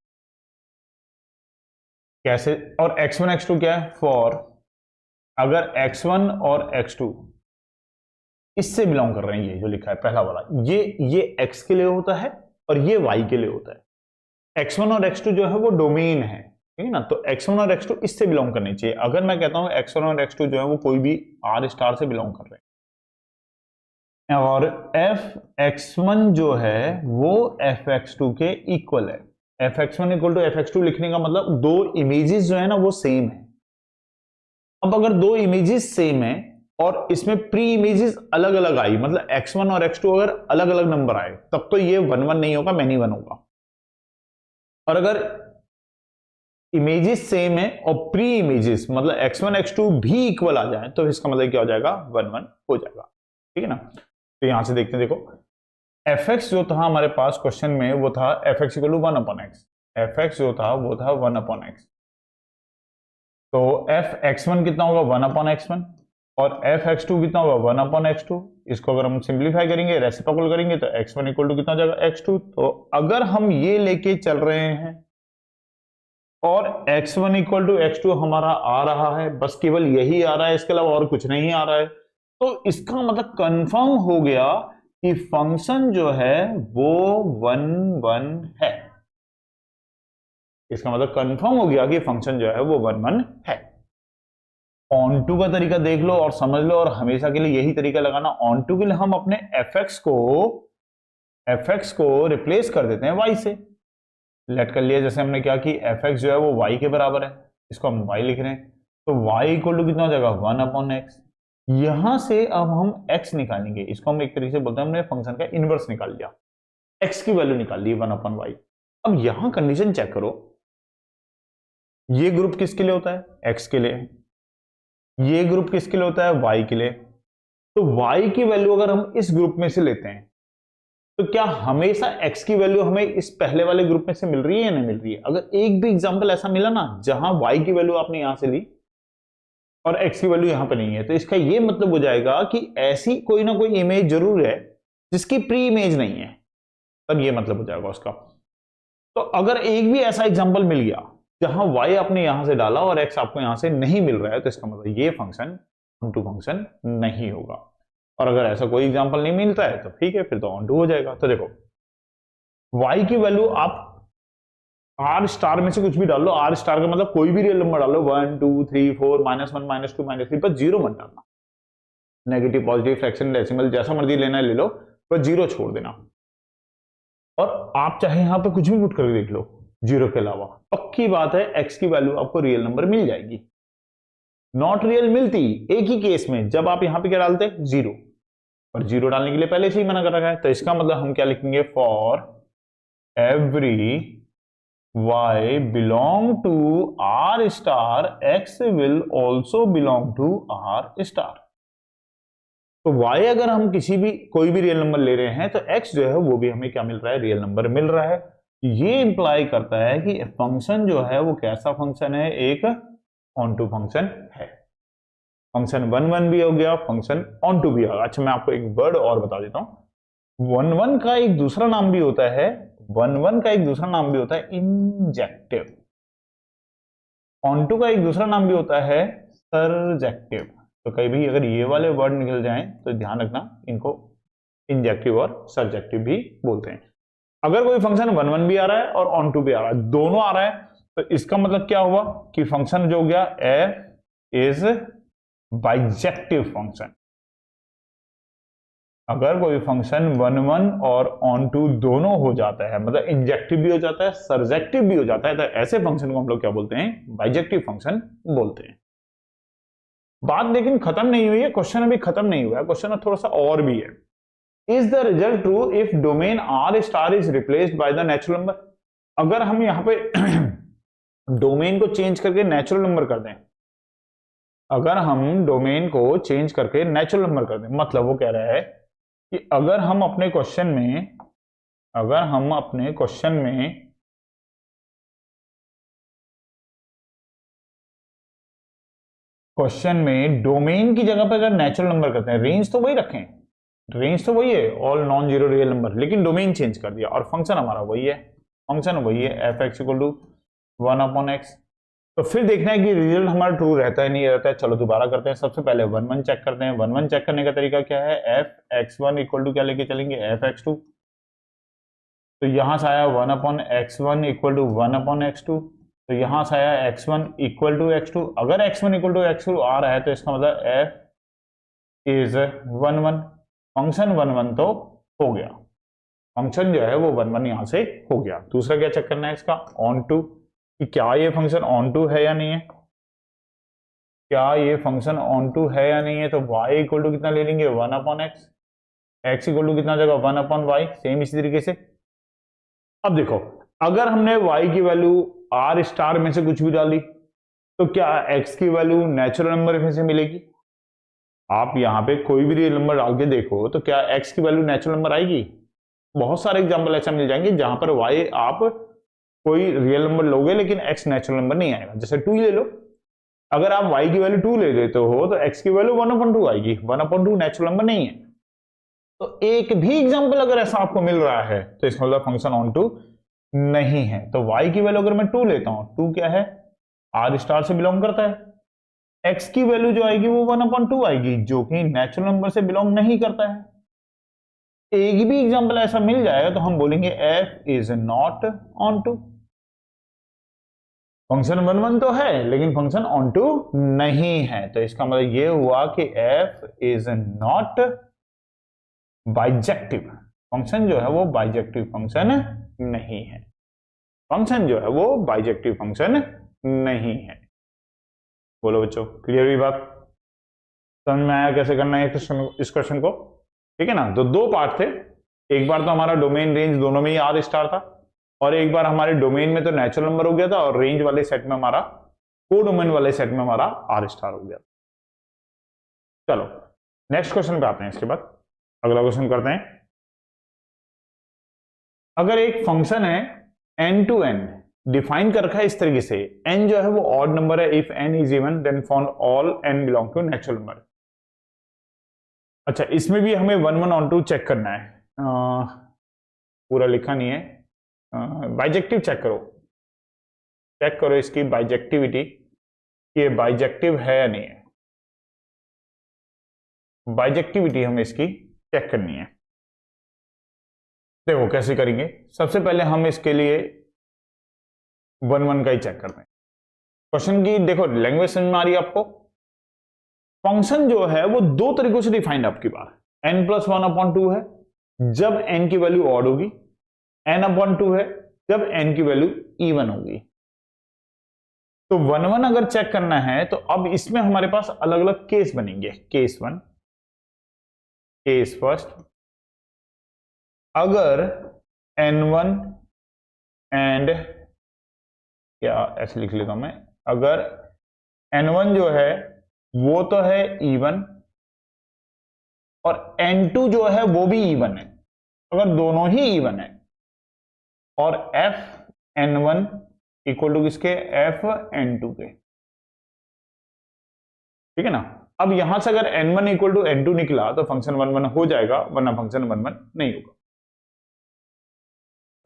कैसे? और x1 x2 क्या है? फॉर अगर x1 और x2 इससे बिलोंग कर रहे हैं, ये जो लिखा है पहला वाला, ये x के लिए होता है और ये y के लिए होता है। x1 और x2 जो है वो डोमेन है, ठीक है ना। तो x1 और x2 इससे बिलोंग करने चाहिए। अगर मैं कहता हूं x1 और x2 जो है वो कोई भी r स्टार से बिलोंग कर रहे हैं, और fx1 जो है वो fx2 के इक्वल है। fx1 इक्वल टू fx2 लिखने का मतलब दो इमेजेस जो है ना वो सेम है। अब अगर दो इमेजेस सेम है और इसमें प्री इमेजेस अलग अलग आई, मतलब x1 और x2 अगर अलग अलग नंबर आए, तब तो ये 1-1 नहीं होगा, मैनी 1 होगा। और अगर इमेजेस सेम है और प्री इमेजेस मतलब x1 x2 भी इक्वल आ जाए, तो इसका मतलब क्या हो जाएगा? 1-1 हो जाएगा, ठीक है ना। तो यहां से देखते हैं, देखो fx जो था हमारे पास क्वेश्चन में वो था fx equal to 1/x, fx जो था वो था 1/x। तो fx1 कितना होगा? 1/x1, और fx2 कितना होगा? 1/x2। इसको अगर हम सिंप्लीफाई करेंगे, रेसिप्रोकल करेंगे, तो x1 इक्वल टू कितना हो जाएगा? x2। तो अगर हम ये लेके चल रहे हैं और x1 इक्वल टू x2 हमारा आ रहा है, बस केवल यही आ रहा है, इसके अलावा और कुछ नहीं आ रहा है, तो इसका मतलब कंफर्म हो गया कि फंक्शन जो है वो 1-1 है। इसका मतलब कंफर्म हो गया कि फंक्शन जो है वो 1-1 है। ऑन टू का तरीका देख लो और समझ लो, और हमेशा के लिए यही तरीका लगाना। ऑन टू के लिए हम अपने fx को रिप्लेस कर देते हैं y से। लेट कर लिया, जैसे हमने क्या कि fx जो है वो y के बराबर है, इसको हम y लिख रहे हैं, तो y इक्वल टू कितना हो जाएगा? 1/x। यहां से अब हम x निकालेंगे, इसको हम एक तरीके से बोलते हैं हमने फंक्शन का इनवर्स निकाल लिया, x की वैल्यू निकाल ली 1/y। अब यहां कंडीशन चेक करो, ये ग्रुप किसके लिए होता है? x के लिए। ये ग्रुप किसके लिए होता है? y के लिए। तो y की वैल्यू अगर हम इस ग्रुप में से लेते हैं, तो क्या हमेशा x की वैल्यू हमें इस पहले वाले ग्रुप में से मिल रही है या नहीं मिल रही है? अगर एक भी एग्जांपल ऐसा मिला ना जहां y की वैल्यू आपने यहां से ली और x की वैल्यू यहां पर नहीं है, तो इसका यह मतलब हो जाएगा कि ऐसी कोई ना कोई इमेज जरूर है जिसकी प्री इमेज नहीं है, तब ये मतलब हो जाएगा उसका। तो अगर एक भी ऐसा एग्जाम्पल मिल गया जहां y आपने यहां से डाला और x आपको यहां से नहीं मिल रहा है, तो इसका मतलब ये फंक्शन ऑन टू फंक्शन नहीं होगा। और अगर ऐसा कोई एग्जाम्पल नहीं मिलता है तो ठीक है, फिर तो ऑन टू हो जाएगा। तो देखो y की वैल्यू आप r स्टार में से कुछ भी डाल लो, r स्टार का मतलब कोई भी रियल नंबर डालो, 1 2 3 4 -1 -2 -3, पर जीरो मत डालना। नेगेटिव पॉजिटिव फ्रैक्शन डेसिमल जैसा मर्जी लेना है ले लो, पर जीरो छोड़ देना। और आप चाहे यहां पर कुछ भी पुट करके देख लो जीरो के अलावा, पक्की बात है x की वैल्यू आपको रियल नंबर मिल जाएगी। नॉट रियल मिलती एक ही केस में, जब आप यहां पे क्या डालते हैं? जीरो। और जीरो डालने के लिए पहले से ही मना कर रखा है, तो इसका मतलब हम क्या लिखेंगे? For every y belong to r star x will also belong to r star. तो y अगर हम किसी भी कोई भी रियल नंबर ले रहे हैं, तो x जो है वो भी हमें क्या मिल रहा है? रियल नंबर मिल रहा है। ये इंप्लाई करता है कि फंक्शन जो है वो कैसा फंक्शन है? एक ऑन टू फंक्शन है। फंक्शन 1-1 भी हो गया, फंक्शन ऑन टू भी होगा। अच्छा, मैं आपको एक वर्ड और बता देता हूं, 1-1 का एक दूसरा नाम भी होता है, 1-1 का एक दूसरा नाम भी होता है इंजेक्टिव। ऑन टू का एक दूसरा नाम भी होता है सरजेक्टिव। तो कहीं भी अगर ये वाले वर्ड निकल जाएं तो ध्यान रखना, इनको इंजेक्टिव और सरजेक्टिव भी बोलते हैं। अगर कोई फंक्शन 1-1 भी आ रहा है और ऑन टू भी आ रहा है, दोनों आ रहा है, तो इसका मतलब क्या हुआ कि फंक्शन जो हो गया f इज बाइजेक्टिव फंक्शन। अगर कोई फंक्शन 1-1 और ऑन टू दोनों हो जाता है, मतलब इंजेक्टिव भी हो जाता है, सरजेक्टिव भी हो जाता है, तो ऐसे फंक्शन को हम लोग क्या बोलते हैं? बाइजेक्टिव फंक्शन बोलते हैं। बात लेकिन खत्म नहीं हुई है, क्वेश्चन अभी खत्म नहीं हुआ है, क्वेश्चन थोड़ा सा और भी है। Is the result true if domain r star is replaced by the natural number? अगर हम यहां पे डोमेन को चेंज करके नेचुरल नंबर कर दें, अगर हम डोमेन को चेंज करके नेचुरल नंबर कर दें, मतलब वो कह रहा है कि अगर हम अपने क्वेश्चन में डोमेन की जगह पर अगर नेचुरल नंबर करते हैं, रेंज तो वही रखें, रेंज तो वही है all non zero real number, लेकिन डोमेन चेंज कर दिया और फंक्शन हमारा वही है, F x equal to 1/x। तो फिर देखना है कि रिजल्ट हमारा ट्रू रहता है नहीं रहता है। चलो दोबारा करते हैं, सबसे पहले 1 1 चेक करते हैं। 1 1 चेक करने का तरीका क्या है, F X one equal to क्या लेके चलेंगे, एफ एक्स टू। तो यहां से आया 1/x1 इक्वल टू 1/x2, तो यहां से आया x1 इक्वल टू x2। अगर x1 इक्वल टू x2 आ रहा है तो इसका मतलब f इज 1 1, फंक्शन 1 1 तो हो गया, फंक्शन जो है वो 1 1 यहां से हो गया। दूसरा क्या चेक करना है इसका, ऑन टू, कि क्या ये फंक्शन ऑन टू है या नहीं है, क्या ये फंक्शन ऑन टू है या नहीं है। तो y इक्वल टू कितना ले लेंगे, 1/x, x इक्वल टू कितना जगह 1/y, सेम इसी तरीके से। अब देखो अगर हमने y की वैल्यू r स्टार में से कुछ भी डाली तो क्या x की वैल्यू नेचुरल नंबर में से मिलेगी। आप यहां पे कोई भी रियल नंबर डाल के देखो तो क्या x की वैल्यू नेचुरल नंबर आएगी। बहुत सारे एग्जांपल ऐसा मिल जाएंगे जहां पर y आप कोई रियल नंबर लोगे लेकिन x नेचुरल नंबर नहीं आएगा। जैसे 2 ले लो, अगर आप y की वैल्यू 2 ले लेते हो तो x की वैल्यू 1/2 आएगी, 1/2 नेचुरल नंबर नहीं है। तो एक भी एग्जांपल अगर ऐसा आपको मिल रहा है तो इसका मतलब फंक्शन ऑन टू नहीं है। तो y की वैल्यू अगर मैं 2 लेता हूं, 2 क्या है, r स्टार से बिलोंग करता है। x की वैल्यू जो आएगी वो 1/2 आएगी, जो कि नेचुरल नंबर से बिलोंग नहीं करता है। एक भी एग्जांपल ऐसा मिल जाएगा तो हम बोलेंगे f is not onto. Function 1 1 तो है लेकिन फंक्शन ऑन टू नहीं है, तो इसका मतलब ये हुआ कि f is not bijective, function जो है वो बाइजेक्टिव फंक्शन नहीं है, फंक्शन जो है वो बाइजेक्टिव फंक्शन नहीं है। बोलो बच्चों, क्लियर हुई बात, समझ में आया कैसे करना है इस क्वेश्चन को। ठीक है ना। तो दो पार्ट थे, एक बार तो हमारा डोमेन रेंज दोनों में ही आर स्टार था, और एक बार हमारे डोमेन में तो नेचुरल नंबर हो गया था और रेंज वाले सेट में हमारा, को डोमेन वाले सेट में हमारा आर स्टार हो गया। चलो नेक्स्ट क्वेश्चन पे आते हैं, इसके बाद अगला क्वेश्चन करते हैं। अगर एक फंक्शन है n टू n डिफाइन कर रखा है इस तरीके से, n जो है वो ऑड नंबर है, if n is even then found all n belong to natural number. अच्छा, इसमें भी हमें 1 1 ऑन टू चेक करना है, पूरा लिखा नहीं है, बाइजेक्टिव चेक करो इसकी बाइजेक्टिविटी, ये बाइजेक्टिव है या नहीं है। बाइजेक्टिविटी हमें इसकी चेक करनी है। देखो कैसे करेंगे, सबसे पहले हम इसके लिए 1 1 का ही चेक करते हैं। क्वेश्चन की देखो लैंग्वेज समझ में आ रही है आपको। फंक्शन जो है वो दो तरीकों से डिफाइंड आपकी बार, n+1/2 है जब n की वैल्यू ऑड होगी, n/2 है जब n की वैल्यू इवन होगी। तो 1 1 अगर चेक करना है तो अब इसमें हमारे पास अलग अलग केस बनेंगे। केस 1, केस फर्स्ट, अगर n1 एंड क्या ऐसे लिख लेता हूं मैं, अगर n1 जो है वो तो है इवन और n2 जो है वो भी इवन है, अगर दोनों ही इवन है, और f n1 इक्वल टू किसके, f n2 के। ठीक है ना। अब यहां से अगर n1 इक्वल टू n2 निकला तो फंक्शन 1 1 हो जाएगा, वरना फंक्शन 1 1 नहीं होगा।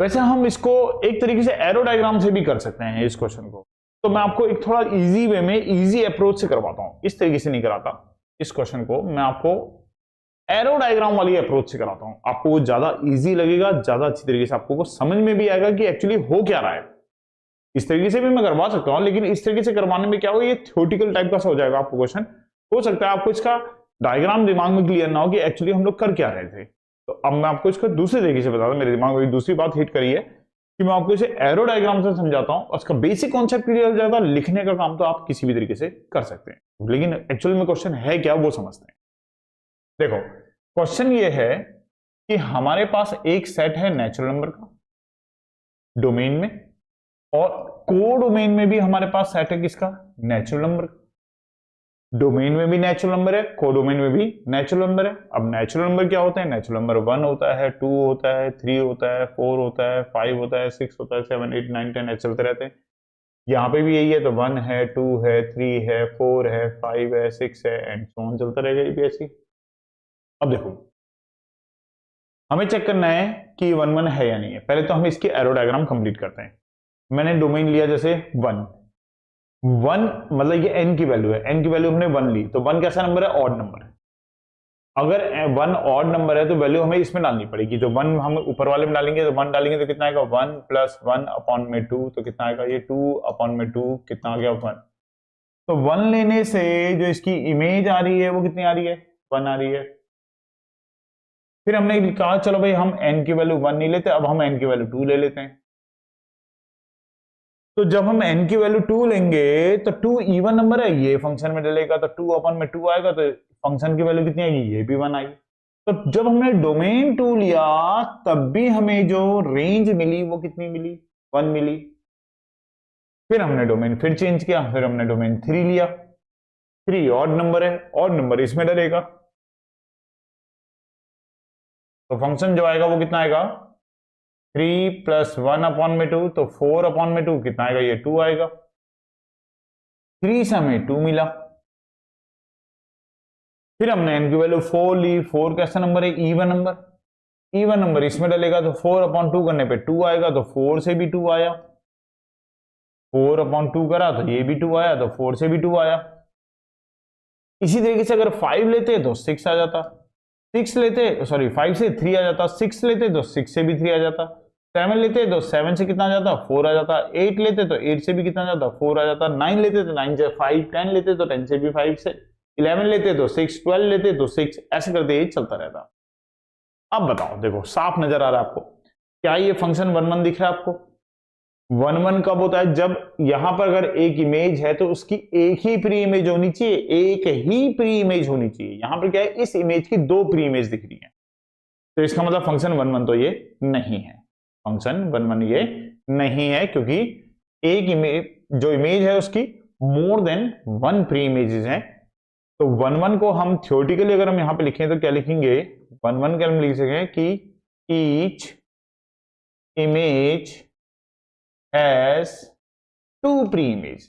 वैसे हम इसको एक तरीके से एरो डायग्राम से भी कर सकते हैं इस क्वेश्चन को, तो मैं आपको एक थोड़ा इजी वे में इजी अप्रोच से करवाता हूं, इस तरीके से नहीं कराता इस क्वेश्चन को, मैं आपको एरो डायग्राम वाली अप्रोच से कराता हूं। आपको वो ज्यादा इजी लगेगा, ज्यादा अच्छी तरीके से आपको वो समझ में भी आएगा कि एक्चुअली हो क्या रहा है। इस तरीके से भी मैं करवा सकता हूं, लेकिन इस तरीके से करवाने में क्या हो, ये थ्योरेटिकल टाइप का हो जाएगा आपको क्वेश्चन। हो सकता है आपको इसका डायग्राम दिमाग में क्लियर ना हो कि एक्चुअली हम लोग कर क्या रहे थे। तो अब मैं आपको इसको दूसरे तरीके से बताता हूं, मेरे दिमाग में दूसरी बात हिट करी है कि मैं आपको इसे एरो डायग्राम से समझाता हूं, उसका बेसिक कॉन्सेप्ट क्लियर हो जाएगा। लिखने का काम तो आप किसी भी तरीके से कर सकते हैं, लेकिन एक्चुअल में क्वेश्चन है क्या वो समझते हैं। देखो क्वेश्चन ये है कि हमारे पास एक सेट है नेचुरल नंबर का डोमेन में, और को डोमेन में भी हमारे पास सेट है किसका, नेचुरल नंबर का। डोमेन में भी नेचुरल नंबर है, कोडोमेन में भी नेचुरल नंबर है। अब नेचुरल नंबर क्या होते हैं? नेचुरल नंबर 1 होता है, 2 होता है, 3 होता है, 4 होता है, 5 होता है, 6 होता है, 7, 8, 9, 10 ऐसे चलते रहते हैं। यहाँ पे भी यही है, तो 1 है, 2 है, 3 है, 4 है, 5 है, 6 है एंड सो ऑन चलता रहेगा ये भी ऐसे। अब देखो हमें चेक करना है कि 1 1 है या नहीं है। पहले तो हम इसकी एरो डायग्राम कंप्लीट करते हैं। मैंने डोमेन लिया जैसे 1 मतलब ये n की वैल्यू है, n की वैल्यू हमने 1 ली, तो 1 कैसा नंबर है? ऑड नंबर है। अगर 1 ऑड नंबर है तो वैल्यू हमें इसमें डालनी पड़ेगी, तो 1 हम ऊपर वाले में डालेंगे, तो 1 डालेंगे तो कितना आएगा? 1 प्लस 1 अपॉन में 2, तो कितना आएगा? ये 2 अपॉन में 2 कितना आ गया? 1। तो 1 लेने से जो इसकी इमेज आ रही है वो कितनी आ रही है? 1 आ रही है। फिर हमने कहा चलो भाई हम n की वैल्यू 1 नहीं लेते, अब हम n की वैल्यू 2 ले लेते हैं। तो जब हम n की वैल्यू 2 लेंगे तो 2 इवन नंबर है, ये फंक्शन में डलेगा, तो 2 अपॉन में 2 आएगा, तो फंक्शन की वैल्यू कितनी आएगी? ये भी 1 आएगी। तो जब हमने डोमेन 2 लिया तब भी हमें जो रेंज मिली वो कितनी मिली? 1 मिली। फिर हमने डोमेन फिर चेंज किया, फिर हमने डोमेन 3 लिया, 3 ऑड नंबर है, ऑड नंबर इसमें डलेगा, तो फंक्शन जो आएगा वो कितना आएगा? 3 प्लस 1 अपॉन में 2, तो 4 अपॉन में 2 कितना आएगा? ये 2 आएगा। 3 से हमें 2 मिला। फिर हमने n की वैल्यू 4 ली, 4 कैसा नंबर है? Even number. इवन नंबर इसमें डलेगा, तो 4 अपॉन 2 करने पे 2 आएगा, तो 4 से भी 2 आया। 4 अपॉन 2 करा तो ये भी 2 आया, तो 4 से भी 2 आया। इसी तरीके से अगर 5 लेते तो 6 आ जाता, 6 लेते सॉरी 5 से 3 आ जाता, 6 लेते तो 6 से भी 3 आ जाता, 7 लेते तो 7 से कितना आ जाता? 4 आ जाता, 8 लेते तो 8 से भी कितना आ जाता? 4 आ जाता, 9 लेते तो 9 से 5, 10 लेते तो 10 से भी 5 से, 11 लेते तो 6, 12 लेते तो 6, ऐसे करते ये चलता रहता। अब बताओ, देखो साफ नजर आ रहा है आपको? क्या ये फंक्शन 1 1 दिख रहा है आपको? 1 1 कब होता है? जब यहां पर अगर एक इमेज है तो उसकी एक ही प्री इमेज होनी चाहिए, एक ही प्री इमेज होनी चाहिए। यहां पर क्या है? इस इमेज की 2 प्री इमेज दिख रही है, तो इसका मतलब फंक्शन 1 1 तो ये नहीं है। फंक्शन 1 1 ये नहीं है, क्योंकि एक इमेज जो इमेज है उसकी मोर देन 1 प्री इमेजेस हैं। तो 1 1 को हम थ्योरेटिकली अगर हम यहां पे लिखें तो क्या लिखेंगे? 1 1 क्या हम लिख सकें कि each image has 2 pre image.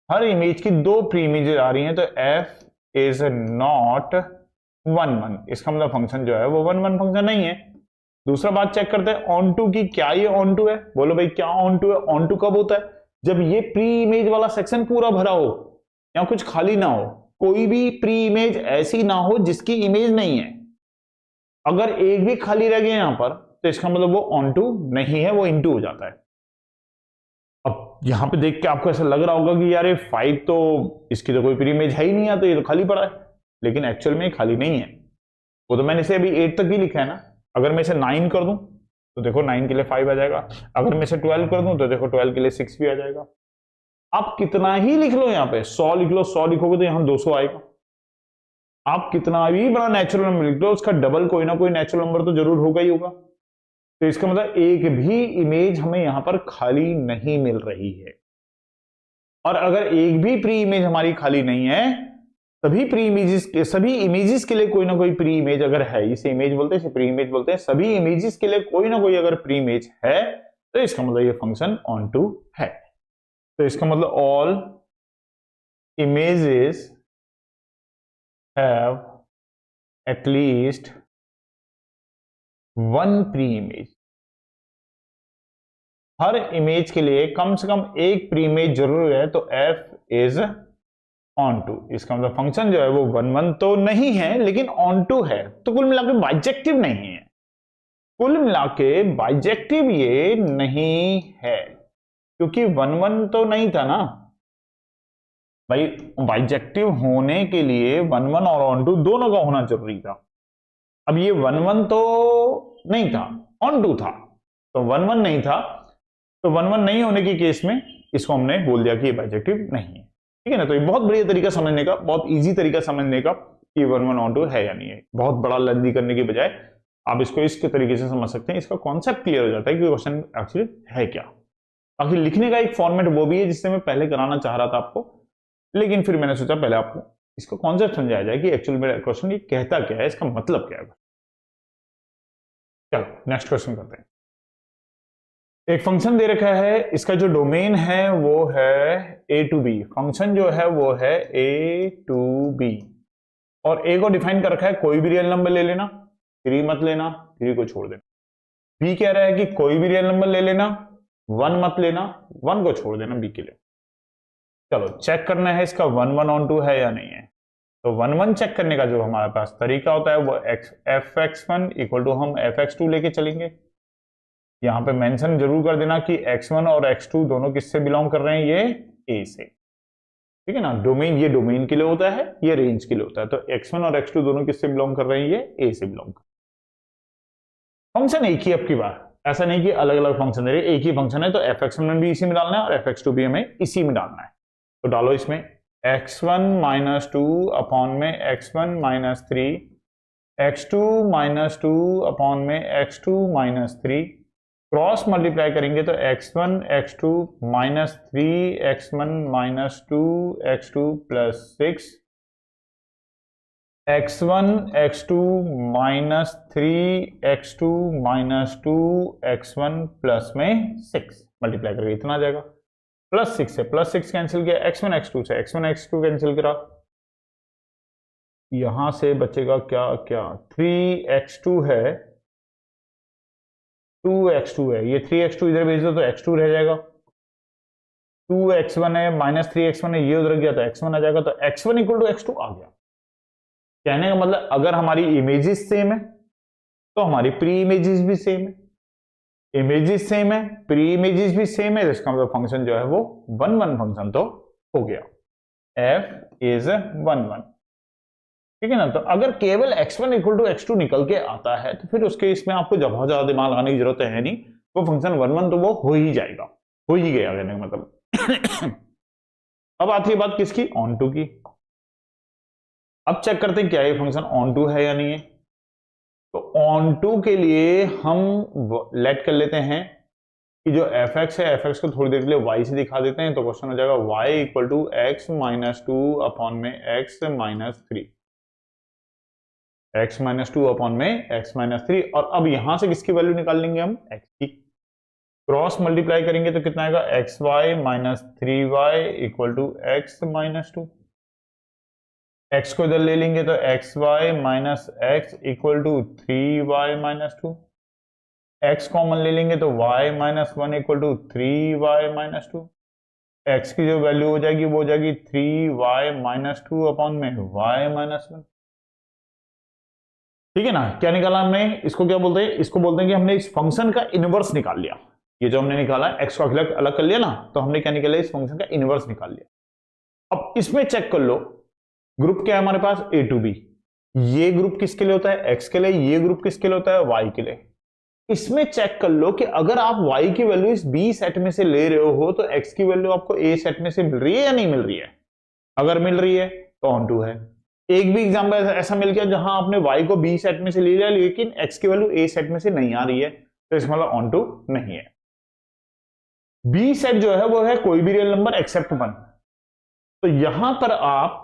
Her image की 2 प्री इमेजेस आ रही हैं, तो f इज नॉट 1 1। इसका मतलब फंक्शन जो है वो 1 1 फंक्शन नहीं है। दूसरा बात चेक करते हैं ऑन टू की। क्या ये ऑन टू है? बोलो भाई क्या ऑन टू है? ऑन टू कब होता है? जब ये प्री इमेज वाला सेक्शन पूरा भरा हो या कुछ खाली ना हो, कोई भी प्री इमेज ऐसी ना हो जिसकी इमेज नहीं है। अगर एक भी खाली रह गया यहां पर तो इसका मतलब वो ऑन टू नहीं है, वो इनटू हो जाता है। अब यहां पे देख के आपको ऐसा लग रहा होगा कि यार ये 5 तो इसकी तो कोई प्री इमेज है ही नहीं है, तो ये तो खाली पड़ा है, लेकिन एक्चुअल में खाली नहीं है। वो तो मैंने इसे अभी 8 तक ही लिखा है ना। अगर मैं इसे 9 कर दूं तो देखो 9 के लिए 5 आ जाएगा, अगर मैं इसे 12 कर दूं तो देखो 12 के लिए 6 भी आ जाएगा। आप कितना ही लिख लो, यहां पे 100 लिख लो, 100 लिखोगे तो यहां 200 आएगा। आप कितना भी बड़ा नेचुरल नंबर लिख लो, उसका डबल कोई ना कोई नेचुरल नंबर तो जरूर होगा ही होगा। तो इसका मतलब एक भी इमेज हमें यहां पर खाली नहीं मिल रही है। और अगर एक भी प्री इमेज हमारी खाली नहीं है, सभी इमेजेस के लिए कोई ना कोई प्री इमेज अगर है, इसे इमेज बोलते हैं, इसे प्री इमेज बोलते हैं, सभी इमेजेस के लिए कोई ना कोई अगर प्री इमेज है तो इसका मतलब ये फंक्शन ऑन टू है। तो इसका मतलब all images have at least 1 pre image. Her image के लिए कम से कम एक प्री इमेज जरूर है, तो f इज ऑन टू। इसका मतलब फंक्शन जो है वो 1 1 तो नहीं है लेकिन ऑन टू है। तो कुल मिलाकर बाइजेक्टिव नहीं है, कुल मिलाके बाइजेक्टिव ये नहीं है, क्योंकि 1 1 तो नहीं था ना भाई। बाइजेक्टिव होने के लिए 1 1 और ऑन टू दोनों का होना जरूरी था। अब ये 1 1 तो नहीं था, ऑन टू था, तो 1 1 नहीं था, तो 1 1 नहीं होने के केस में इसको हमने बोल दिया कि ये बाइजेक्टिव नहीं है। ठीक है ना? तो ये बहुत बढ़िया तरीका समझने का, बहुत इजी तरीका समझने का कि 1 1 ऑन टू है या नहीं है। बहुत बड़ा लंबी करने की बजाय आप इसको इसके तरीके से समझ सकते हैं, इसका कॉन्सेप्ट क्लियर हो जाता है कि क्वेश्चन एक्चुअली है क्या। बाकी लिखने का एक फॉर्मेट वो भी है जिससे मैं पहले कराना चाह रहा था आपको, लेकिन फिर मैंने सोचा पहले आपको इसका कॉन्सेप्ट समझाया जाए कि एक्चुअल मेरा क्वेश्चन ये कहता क्या है, इसका मतलब क्या है। चलो नेक्स्ट क्वेश्चन करते हैं। एक फंक्शन दे रखा है, इसका जो डोमेन है वो है a टू b, फंक्शन जो है वो है a टू b, और a को डिफाइन कर रखा है कोई भी रियल नंबर ले लेना, 3 मत लेना, 3 को छोड़ देना। b कह रहा है कि कोई भी रियल नंबर ले लेना, 1 मत लेना, 1 को छोड़ देना b के लिए। चलो चेक करना है इसका 1 1 ऑन 2 है या नहीं है। तो 1 1 चेक करने का जो हमारे पास तरीका होता है वो fx1 इक्वल टू हम fx2 लेके चलेंगे। यहां पे मेंशन जरूर कर देना कि x1 और x2 दोनों किससे बिलोंग कर रहे हैं, ये a से, ठीक है ना। डोमेन ये डोमेन के लिए होता है, ये रेंज के लिए होता है। तो x1 और x2 दोनों किससे बिलोंग कर रहे हैं, ये a से बिलोंग कर। फंक्शन एक ही अब की बार, ऐसा नहीं कि अलग अलग फंक्शन दे रहे, एक ही फंक्शन है। तो fx1 भी इसी में डालना है और fx2 भी हमें इसी में डालना है। तो डालो इसमें x1 माइनस 2 अपॉन में x1 minus 3, x2 minus 2 upon में x2 माइनस 3, क्रॉस मल्टीप्लाई करेंगे तो x1 x2 minus 3 x1 minus 2 x2 plus 6, x1 x2 minus 3 x2 minus 2 x1 plus में 6 मल्टीप्लाई करके इतना आ जाएगा। प्लस 6 से प्लस 6 कैंसिल किया, x1 x2 से x1 x2 कैंसिल करा, यहां से बचेगा क्या क्या 3x2 है, 2x2 है, ये 3x2 इधर भेज दो तो x2 रह जाएगा, 2x1 है माइनस 3x1 है, ये उधर गया तो x1 आ जाएगा। तो x1 इक्वल टू x2 आ गया। कहने का मतलब अगर हमारी इमेजेस सेम है तो हमारी प्री इमेजेस भी सेम है, इमेजेस सेम है, प्री इमेजेस भी सेम है, इसका मतलब फंक्शन जो है वो 1 1 फंक्शन तो हो गया, f इज 1 1, ठीक है ना। तो अगर केवल x1 इक्वल टू x2 निकल के आता है तो फिर उसके इसमें आपको बहुत ज्यादा दिमाग लगाने की जरूरत है नहीं, वो फंक्शन 1 1 तो वो हो ही जाएगा, हो ही गया कहने का मतलब। अब आती है बात किसकी, ऑन टू की। अब चेक करते हैं क्या ये फंक्शन ऑन टू है या नहीं है। तो ऑन टू के लिए हम लेट कर लेते हैं कि जो fx है, fx को थोड़ी देर के लिए y से दिखा देते हैं। तो क्वेश्चन हो जाएगा y equal to x minus 2 upon में x minus 3, x minus 2 upon में x माइनस 3, और अब यहां से किसकी वैल्यू निकाल लेंगे हम, x की। क्रॉस मल्टीप्लाई करेंगे तो कितना आएगा, xy minus 3y equal to x minus 2, x को इधर ले लेंगे तो xy minus x equal to 3y minus 2, x common ले लेंगे तो y minus 1 equal to 3y minus 2, x की जो वैल्यू हो जाएगी वो हो जाएगी 3y माइनस 2 अपॉन में y माइनस 1, ठीक है ना। क्या निकाला हमने, इसको क्या बोलते हैं, इसको बोलते हैं कि हमने इस फंक्शन का इनवर्स निकाल लिया। ये जो हमने निकाला x को अलग अलग कर लिया ना, तो हमने क्या निकाला, इस फंक्शन का इनवर्स निकाल लिया। अब इसमें चेक कर लो ग्रुप क्या है हमारे पास, a टू b, ये ग्रुप किसके लिए होता है, x के लिए, ये ग्रुप किसके लिए होता है, y के लिए। इसमें चेक कर लो कि अगर आप y की वैल्यू इस b सेट में से ले रहे हो तो x की वैल्यू आपको a सेट में से मिल रही है या नहीं मिल रही है। अगर मिल रही है तो ऑन टू है। एक भी एग्जांपल ऐसा मिल गया जहां आपने y को b सेट में से ले लिया लेकिन x की वैल्यू a सेट में से नहीं आ रही है, तो इसका मतलब ऑन टू नहीं है। b सेट जो है वो है कोई भी रियल नंबर एक्सेप्ट 1। तो यहां पर आप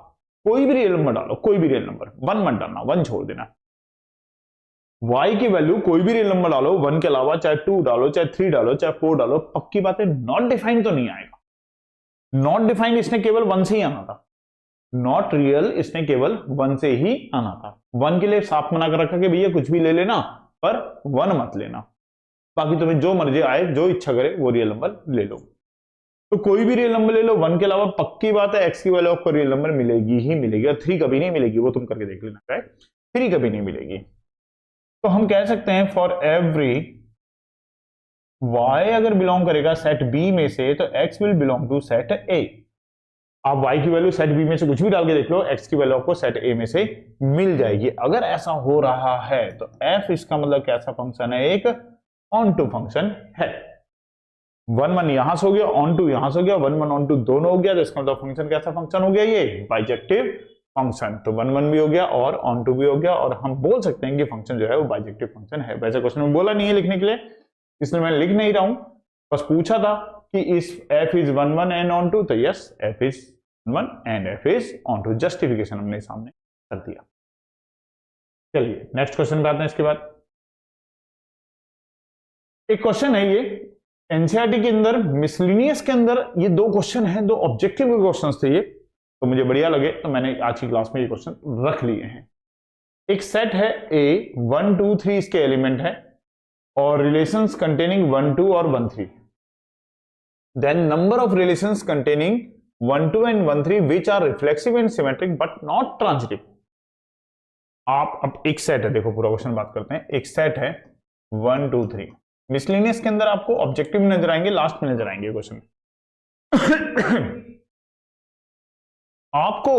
कोई भी रियल नंबर डालो, कोई भी रियल नंबर, 1 मत डालना, 1 छोड़ देना। y की वैल्यू कोई भी रियल नंबर डालो, 1 के अलावा, चाहे 2 डालो, चाहे 3 डालो, चाहे 4 डालो, पक्की बात है नॉट डिफाइंड तो नहीं आएगा। नॉट डिफाइंड इसने केवल 1 से ही आना था, नॉट रियल इसने केवल 1 से ही आना था। 1 के लिए साफ मना कर रखा कि भैया कुछ भी ले लेना पर 1 मत लेना, बाकी तुम्हें जो मर्जी आए, जो इच्छा करे वो रियल नंबर ले लो। तो कोई भी रियल नंबर ले लो, 1 के अलावा पक्की बात है x की वैल्यू आपको रियल नंबर मिलेगी ही मिलेगी, और 3 कभी नहीं मिलेगी, वो तुम करके देख लेना, है 3 कभी नहीं मिलेगी। तो हम कह सकते हैं फॉर एवरी y अगर बिलोंग करेगा सेट b में से तो x will belong to set a। आप y की वैल्यू सेट b में से कुछ भी डाल के देख लो, x की वैल्यू आपको सेट a में से मिल जाएगी। अगर ऐसा हो रहा है तो f इसका मतलब कैसा फंक्शन है, एक ऑन टू फंक्शन है। 1 1 यहां से हो गया, ऑन टू यहां से हो गया, 1 1 ऑन टू दोनों हो गया, तो इसका मतलब फंक्शन कैसा फंक्शन हो गया, ये बाइजेक्टिव फंक्शन। तो 1 1 भी हो गया और ऑन टू भी हो गया, और हम बोल सकते हैं कि फंक्शन जो है वो बाइजेक्टिव फंक्शन है। वैसे क्वेश्चन में बोला नहीं है लिखने के लिए, इसलिए मैं लिख नहीं रहा हूं, बस पूछा था कि इस f is 1 1 and onto, तो yes f is one and f is onto. Justification हमने सामने कर दिया। चलिए नेक्स्ट क्वेश्चन पे आते हैं। इसके बाद एक क्वेश्चन है, ये एनसीईआरटी के अंदर मिसलिनियस के अंदर ये दो क्वेश्चन है, दो ऑब्जेक्टिव के क्वेश्चंस थे ये, तो मुझे बढ़िया लगे तो मैंने आज की क्लास में ये क्वेश्चन रख लिए हैं। एक सेट है ए 1 2 3 इसके एलिमेंट है और रिलेशंस कंटेनिंग 1 2 और 1 3, then number of relations containing 1 2 and 1 3 which are reflexive and symmetric but not transitive. आप अब एक सेट है, देखो पूरा क्वेश्चन बात करते हैं। एक सेट है 1 2 3, मिसलिनियस के अंदर आपको ऑब्जेक्टिव नजर आएंगे, लास्ट में नजर आएंगे क्वेश्चन। आपको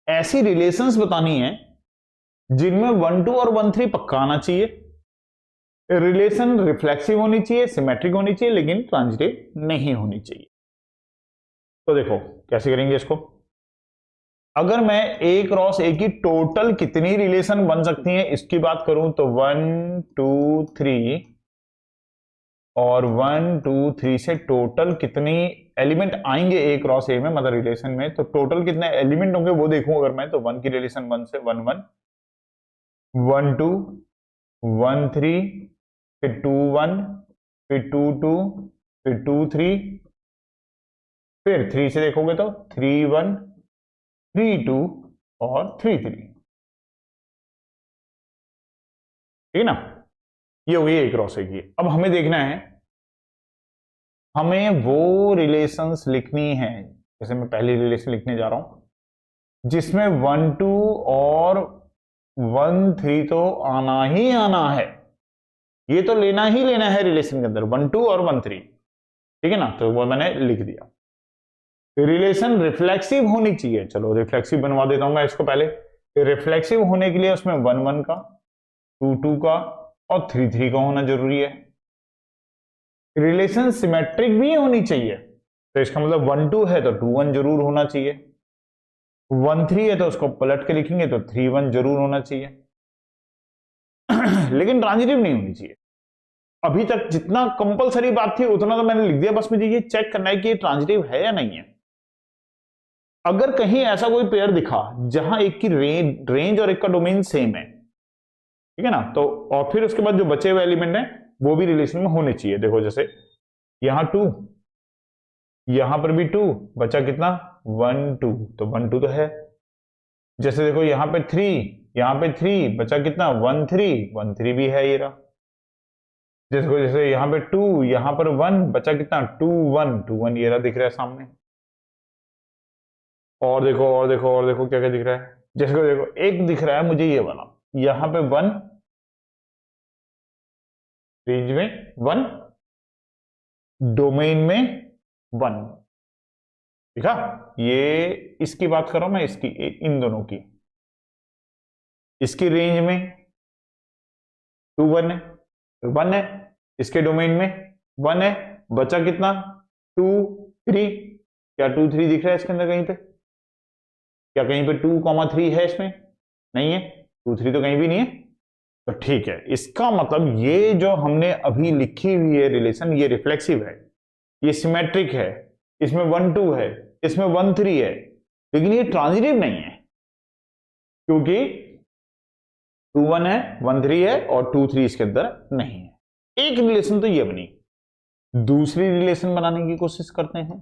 ऐसी रिलेशंस बतानी है जिनमें 1 2 और 1 3 पक्का आना चाहिए, रिलेशन रिफ्लेक्सिव होनी चाहिए, सिमेट्रिक होनी चाहिए, लेकिन ट्रांजिटिव नहीं होनी चाहिए। तो देखो कैसे करेंगे इसको। अगर मैं ए क्रॉस ए की टोटल कितनी रिलेशन बन सकती हैं इसकी बात करूं तो 1 2 3 और 1 2 3 से टोटल कितनी एलिमेंट आएंगे ए क्रॉस ए में, मतलब रिलेशन में, तो टोटल कितने एलिमेंट होंगे वो देखूं अगर मैं, तो 1 की रिलेशन 1 से 1 1 1 2 1 3 फिर 2 1 फिर 2 2 फिर 2 3 फिर 3 से देखोगे तो 3 1 3 2 और 3 3, ठीक है ना। ये हो गई ए क्रॉस ए की। अब हमें देखना है, हमें वो रिलेशंस लिखनी है, जैसे मैं पहली रिलेशन लिखने जा रहा हूं जिसमें 1 2 और 1 3 तो आना ही आना है, ये तो लेना ही लेना है रिलेशन के अंदर 1 2 और 1 3, ठीक है ना। तो वो मैंने लिख दिया। रिलेशन रिफ्लेक्सिव होनी चाहिए, चलो रिफ्लेक्सिव बनवा देता हूं मैं इसको पहले। रिफ्लेक्सिव होने के लिए उसमें 1 1 का 2 2 का और 3 3 का होना जरूरी है। रिलेशन सिमेट्रिक भी होनी चाहिए, तो इसका मतलब 1 2 है तो 2 1 जरूर होना चाहिए, 1 3 है तो उसको पलट के लिखेंगे तो 3 1 जरूर होना चाहिए। लेकिन ट्रांजिटिव नहीं होनी चाहिए। अभी तक जितना कंपलसरी बात थी उतना तो मैंने लिख दिया, बस मुझे ये चेक करना है कि ये ट्रांजिटिव है या नहीं है। अगर कहीं ऐसा कोई पेयर दिखा जहां एक की रेंज और एक का डोमेन सेम है, ठीक है ना, तो और फिर उसके बाद जो बचे हुए एलिमेंट हैं वो भी रिलेशन में होने चाहिए। देखो जैसे यहां 2, यहां पर भी 2, बचा कितना 1 2, तो 1 2 तो है। जैसे देखो यहां पे 3, यहां पे 3, बचा कितना 1 3, 1 3 भी है ये रहा। जैसे यहां पे 2, यहां पर 1, बचा कितना 2 1, 2 1 ये रहा, दिख रहा है सामने। और देखो और देखो और देखो क्या क्या दिख रहा है। जैसे देखो एक दिख रहा है मुझे ये वाला, यहां पे 1, रेंज में 1, डोमेन में 1, देखा। ये इसकी बात कर रहा हूं मैं, इसकी इन दोनों की, इसकी रेंज में 2 1 है, 1 है, इसके डोमेन में 1 है, बचा कितना 2 3, क्या 2 3 दिख रहा है इसके अंदर कहीं पे? क्या कहीं पे 2 3 है इसमें? नहीं है, 2 3 तो कहीं भी नहीं है। तो ठीक है, इसका मतलब ये जो हमने अभी लिखी हुई है रिलेशन, ये रिफ्लेक्सिव है, ये सिमेट्रिक है, इसमें 1 2 है, इसमें 1 3 है, लेकिन ये ट्रांजिटिव नहीं है, क्योंकि 2 1 है, 1 3 है और 2 3 इसके अंदर नहीं है। एक रिलेशन तो ये बनी। दूसरी रिलेशन बनाने की कोशिश करते हैं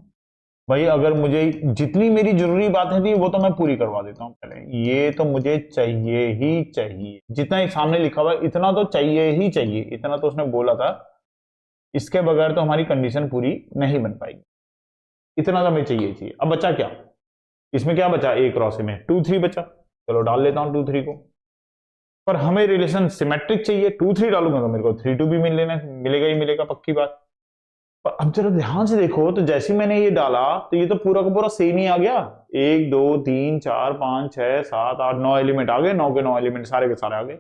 भाई। अगर मुझे जितनी मेरी जरूरी बातें थी वो तो मैं पूरी करवा देता हूं पहले। ये तो मुझे चाहिए ही चाहिए, जितना ही सामने लिखा हुआ है इतना तो चाहिए ही चाहिए, इतना तो उसने बोला था, इसके बगैर तो हमारी कंडीशन पूरी नहीं बन पाएगी। इतना तो हमें चाहिए। अब बचा क्या इसमें, क्या बचा ए क्रॉस में 2 3 बचा, चलो डाल लेता हूं 2 3 को। पर हमें रिलेशन सिमेट्रिक चाहिए, 2 3 डालूंगा तो मेरे को 3 2 भी मिलेगा ही मिलेगा, पक्की बात। पर अब जरा ध्यान से देखो, तो जैसे मैंने ये डाला तो ये तो पूरा का पूरा सेम ही आ गया। 1 2 3 4 5 6 7 8 9 एलिमेंट आ गए, 9 के 9 एलिमेंट सारे के सारे आ गए।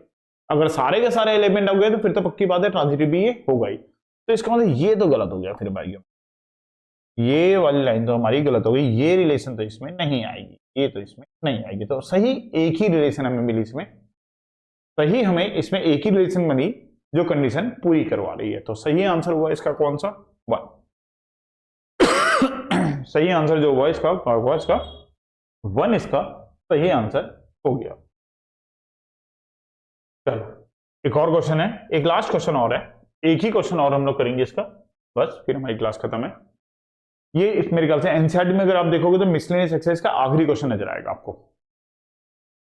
अगर सारे के सारे एलिमेंट आ गए तो फिर तो पक्की बात है ट्रांजिटिव भी ये होगा ही। तो इसका मतलब ये तो गलत हो गया फिर भाई, ये वाली लाइन तो हमारी गलत हो गई। ये रिलेशन तो इसमें नहीं आएगी, ये तो इसमें नहीं आएगी। तो सही एक ही रिलेशन हमें मिली इसमें, सही हमें इसमें एक ही रिलेशन बनी जो कंडीशन पूरी करवा रही है। तो सही आंसर हुआ इसका कौन सा 1। सही आंसर जो हुआ इसका हुआ इसका 1 इसका सही आंसर हो गया। चलो एक और क्वेश्चन है, एक लास्ट क्वेश्चन और है, एक ही क्वेश्चन और हम लोग करेंगे इसका, बस फिर हमारी क्लास खत्म है। ये मेरे ख्याल से एनसीईआरटी में अगर आप देखोगे तो मिसलेनियस एक्सरसाइज का आखिरी क्वेश्चन नजर आएगा आपको।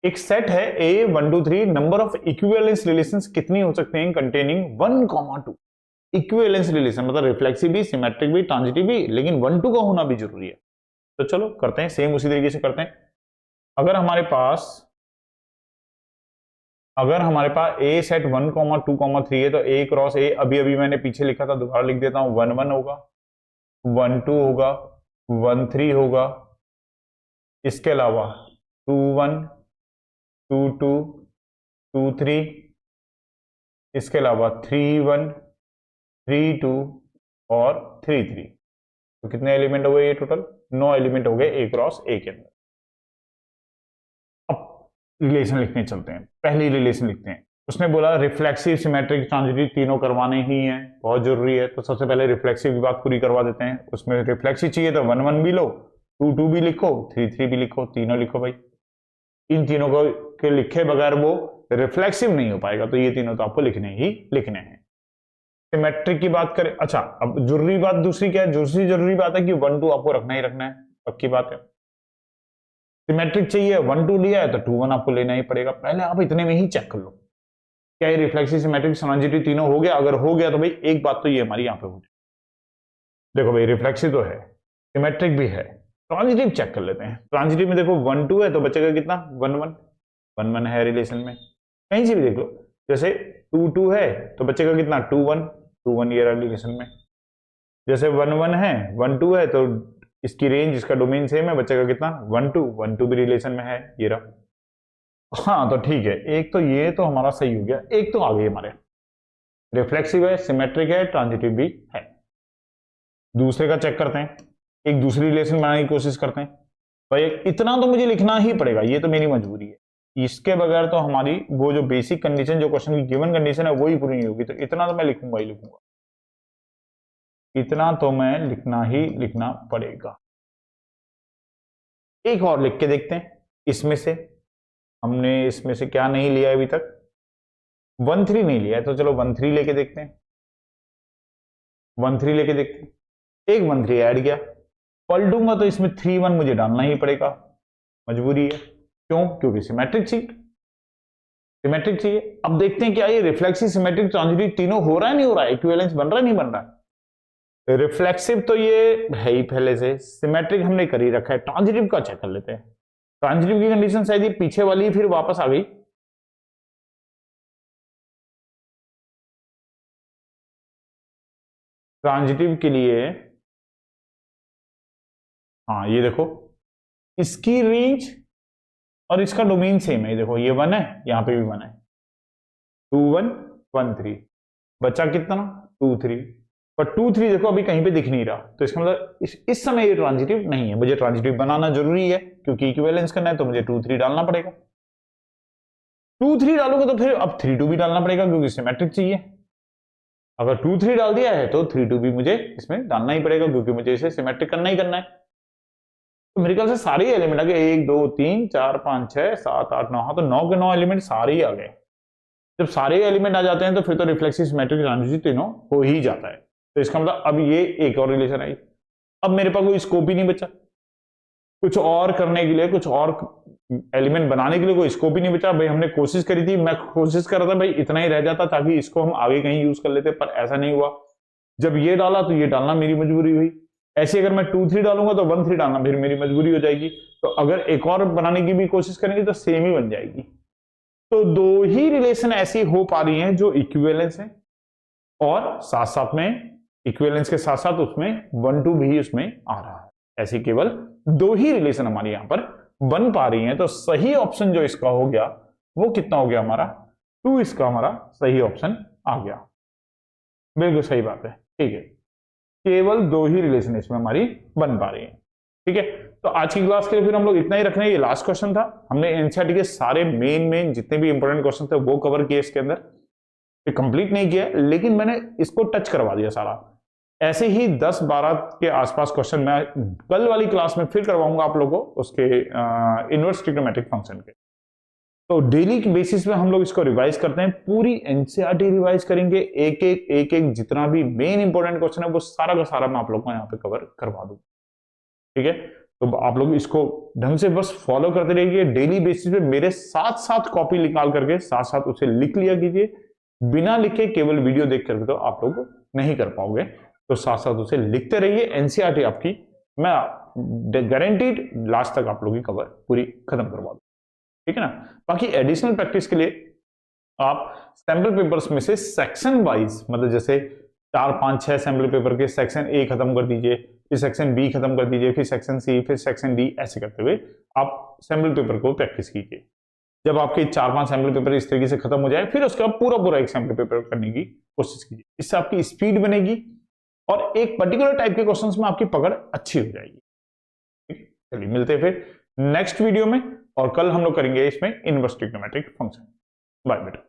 एक सेट है ए 1 2 3, नंबर ऑफ इक्विवेलेंस रिलेशंस कितनी हो सकते हैं कंटेनिंग 1, 2। इक्विवेलेंस रिलेशन मतलब रिफ्लेक्सिव भी, सिमेट्रिक भी, ट्रांजिटिव भी, लेकिन 1 2 का होना भी जरूरी है। तो चलो करते हैं, सेम उसी तरीके से करते हैं। अगर हमारे पास ए सेट 1, 2, 3 है, तो ए क्रॉस ए अभी अभी मैंने पीछे लिखा था, दोबारा लिख देता हूं, 1 1 होगा, 1 2 होगा, 1 3 होगा, इसके अलावा 2 1, 2 2, 2 3, इसके अलावा 3 1, 3 2 और 3 3। तो कितने एलिमेंट हो गए ये टोटल? 9 एलिमेंट हो गए ए क्रॉस ए के अंदर। अब रिलेशन लिखने चलते हैं, पहली रिलेशन लिखते हैं। उसने बोला रिफ्लेक्सिव, सिमेट्रिक, ट्रांजिटिव तीनों करवाने ही हैं, बहुत जरूरी है। तो सबसे पहले रिफ्लेक्सिव की बात पूरी करवा देते हैं। उसमें रिफ्लेक्सिव चाहिए तो 1 1 भी लो, 2 2 भी लिखो, 3 3 भी लिखो, तीनों लिखो भाई। इन तीनों को के लिखे बगैर वो रिफ्लेक्सिव नहीं हो पाएगा, तो ये तीनों तो आपको लिखने ही लिखने हैं। सिमेट्रिक की बात करें, अच्छा अब जरूरी बात दूसरी क्या है? दूसरी जरूरी बात है कि 1 2 आपको रखना ही रखना है, पक्की बात है। सिमेट्रिक चाहिए, 1 2 लिया है तो 2 1 आपको लेना ही पड़ेगा। पहले आप इतने में ही चेक कर लो क्या ये रिफ्लेक्सिव, सिमेट्रिक, ट्रांजिटिव तीनों हो गया। अगर हो गया तो भाई एक बात तो ये हमारी यहां पे हो जाए। देखो भाई रिफ्लेक्सिव तो है, सिमेट्रिक भी है, ट्रांजिटिव चेक कर लेते हैं। ट्रांजिटिव में देखो 1 2 है तो बचेगा कितना? 1 1, 1 1 है रिलेशन में, कहीं से भी देख लो। जैसे 2 2 है तो बचेगा कितना? 2 1, 2 1 ये रिलेशन में। जैसे 1 1 है, 1 2 है तो इसकी रेंज, इसका डोमेन सेम है, बचेगा कितना? 1 2, 1 2 भी रिलेशन में है, ये रहा। हाँ तो ठीक है, एक तो ये तो हमारा सही हो गया, एक तो आ गई हमारे, रिफ्लेक्सिव है, सिमेट्रिक है, ट्रांजिटिव भी है। दूसरे का चेक करते हैं, एक दूसरी रिलेशन बनाने की कोशिश करते हैं। भाई इतना तो मुझे लिखना ही पड़ेगा, ये तो मेरी मजबूरी है, इसके बगैर तो हमारी वो जो बेसिक कंडीशन, जो क्वेश्चन की गिवन कंडीशन है वो ही पूरी नहीं होगी। तो इतना तो मैं लिखूंगा ही लिखूंगा, इतना तो मैं लिखना ही लिखना पड़ेगा। एक और लिख के देखते हैं, इसमें से हमने इसमें से क्या नहीं लिया अभी तक? 1 3 नहीं लिया है, तो चलो 1 3 लेके देखते हैं। 1 3 लेके देखते हैं, एक 1 3 ऐड किया, पलटूंगा तो इसमें 3 1 मुझे डालना ही पड़ेगा, मजबूरी है। क्यों? क्योंकि सिमेट्रिक चाहिए, सिमेट्रिक चाहिए। अब देखते हैं क्या ये रिफ्लेक्सिव, सिमेट्रिक, ट्रांजिटिव तीनों हो रहा है नहीं हो रहा है, इक्विवेलेंस बन रहा है नहीं बन रहा है। रिफ्लेक्सिव तो ये है ही पहले से, सिमेट्रिक हमने कर ही रखा है, ट्रांजिटिव का चेक कर लेते हैं। ट्रांजिटिव की कंडीशन शायद ये पीछे वाली फिर वापस आ गई। ट्रांजिटिव के लिए हाँ ये देखो, इसकी रेंज और इसका डोमेन सेम है, देखो ये 1 है, यहां पे भी 1 है, 2 1 1 3, बचा कितना? 2 3, पर 2 3 देखो अभी कहीं पे दिख नहीं रहा, तो इसका मतलब इस समय ये ट्रांजिटिव नहीं है। मुझे ट्रांजिटिव बनाना जरूरी है क्योंकि इक्विवेलेंस करना है, तो मुझे 2 3 डालना पड़ेगा। 2 3 डालोगे तो फिर अब 3 2 भी डालना पड़ेगा क्योंकि सिमेट्रिक चाहिए। अगर 2 3 डाल दिया है तो 3 2 भी मुझे इसमें डालना ही पड़ेगा क्योंकि मुझे इसे सिमेट्रिक करना ही करना है। तो मेरे ख्याल से सारे एलिमेंट आ गए, 1 2 3 4 5 6 7 8 9, हाँ तो 9 के 9 एलिमेंट सारे ही आ गए। जब सारे एलिमेंट आ जाते हैं तो फिर तो रिफ्लेक्सिव, सिमेट्रिक, ट्रांजिटिव तीनों हो ही जाता है। तो इसका मतलब अब ये एक और रिलेशन आई। अब मेरे पास कोई स्कोप ही नहीं बचा, कुछ और करने के लिए, कुछ और एलिमेंट बनाने के लिए कोई स्कोप ही नहीं बचा। भाई हमने कोशिश करी थी, मैं कोशिश कर रहा था भाई इतना ही रह जाता ताकि इसको हम आगे कहीं यूज कर लेते, पर ऐसा नहीं हुआ। जब ये डाला तो ये डालना मेरी मजबूरी हुई। ऐसे अगर मैं 2 3 डालूंगा तो 1 3 डालना फिर मेरी मजबूरी हो जाएगी। तो अगर एक और बनाने की भी कोशिश करेंगे तो सेम ही बन जाएगी। तो दो ही रिलेशन ऐसी हो पा रही हैं जो इक्विवेलेंस है, और साथ साथ में इक्विवेलेंस के साथ साथ उसमें 1 2 भी उसमें आ रहा है। ऐसी केवल दो ही रिलेशन हमारे यहां पर बन पा रही हैं। तो सही ऑप्शन जो इसका हो गया वो कितना हो गया हमारा? 2 इसका हमारा सही ऑप्शन आ गया। बिल्कुल सही बात है, ठीक है। केवल दो ही रिलेशन इसमें हमारी बन पा रही है, ठीक है। तो आज की क्लास के लिए फिर हम लोग इतना ही रख रहे हैं। ये लास्ट क्वेश्चन था, हमने एनसीईआरटी के सारे मेन जितने भी इंपॉर्टेंट क्वेश्चन थे वो कवर किए इसके अंदर। ये कंप्लीट नहीं किया लेकिन मैंने इसको टच करवा दिया सारा। ऐसे ही 10-12 के आसपास क्वेश्चन मैं कल वाली क्लास में फिर करवाऊंगा आप लोगों को उसके इनवर्स ट्रिग्नोमेट्रिक फंक्शन के। तो डेली की बेसिस पे हम लोग इसको रिवाइज करते हैं, पूरी एनसीईआरटी रिवाइज करेंगे, एक एक जितना भी मेन इंपॉर्टेंट क्वेश्चन है वो सारा का सारा मैं आप लोग को यहाँ पे कवर करवा दूंगा। ठीक है, तो आप लोग इसको ढंग से बस फॉलो करते रहिए। डेली बेसिस पे मेरे साथ साथ कॉपी निकाल करके साथ साथ उसे लिख लिया कीजिए। बिना लिखे केवल वीडियो देख करके तो आप लोग नहीं कर पाओगे, तो साथ साथ उसे लिखते रहिए। एनसीईआरटी आपकी मैं गारंटीड लास्ट तक आप लोग की कवर पूरी खत्म करवा दूं। ठीक है ना। बाकी एडिशनल प्रैक्टिस के लिए आप सैंपल पेपर्स में से सेक्शन वाइज, मतलब जैसे 4, 5, 6 सैंपल पेपर के सेक्शन ए खत्म कर दीजिए, फिर सेक्शन बी खत्म कर दीजिए, फिर सेक्शन सी, फिर सेक्शन डी, ऐसे करते हुए आप सैंपल पेपर को प्रैक्टिस कीजिए। जब आपके 4-5 सैंपल पेपर इस तरीके से खत्म हो जाए, फिर उसका पूरा एक सैंपल पेपर करने की कोशिश कीजिए। इससे आपकी स्पीड बनेगी और एक पर्टिकुलर टाइप के क्वेश्चंस में आपकी पकड़ अच्छी हो जाएगी। चलिए मिलते हैं फिर नेक्स्ट वीडियो में, और कल हम लोग करेंगे इसमें इनवर्स ट्रिग्नोमेट्रिक फंक्शन। बाय बेटा।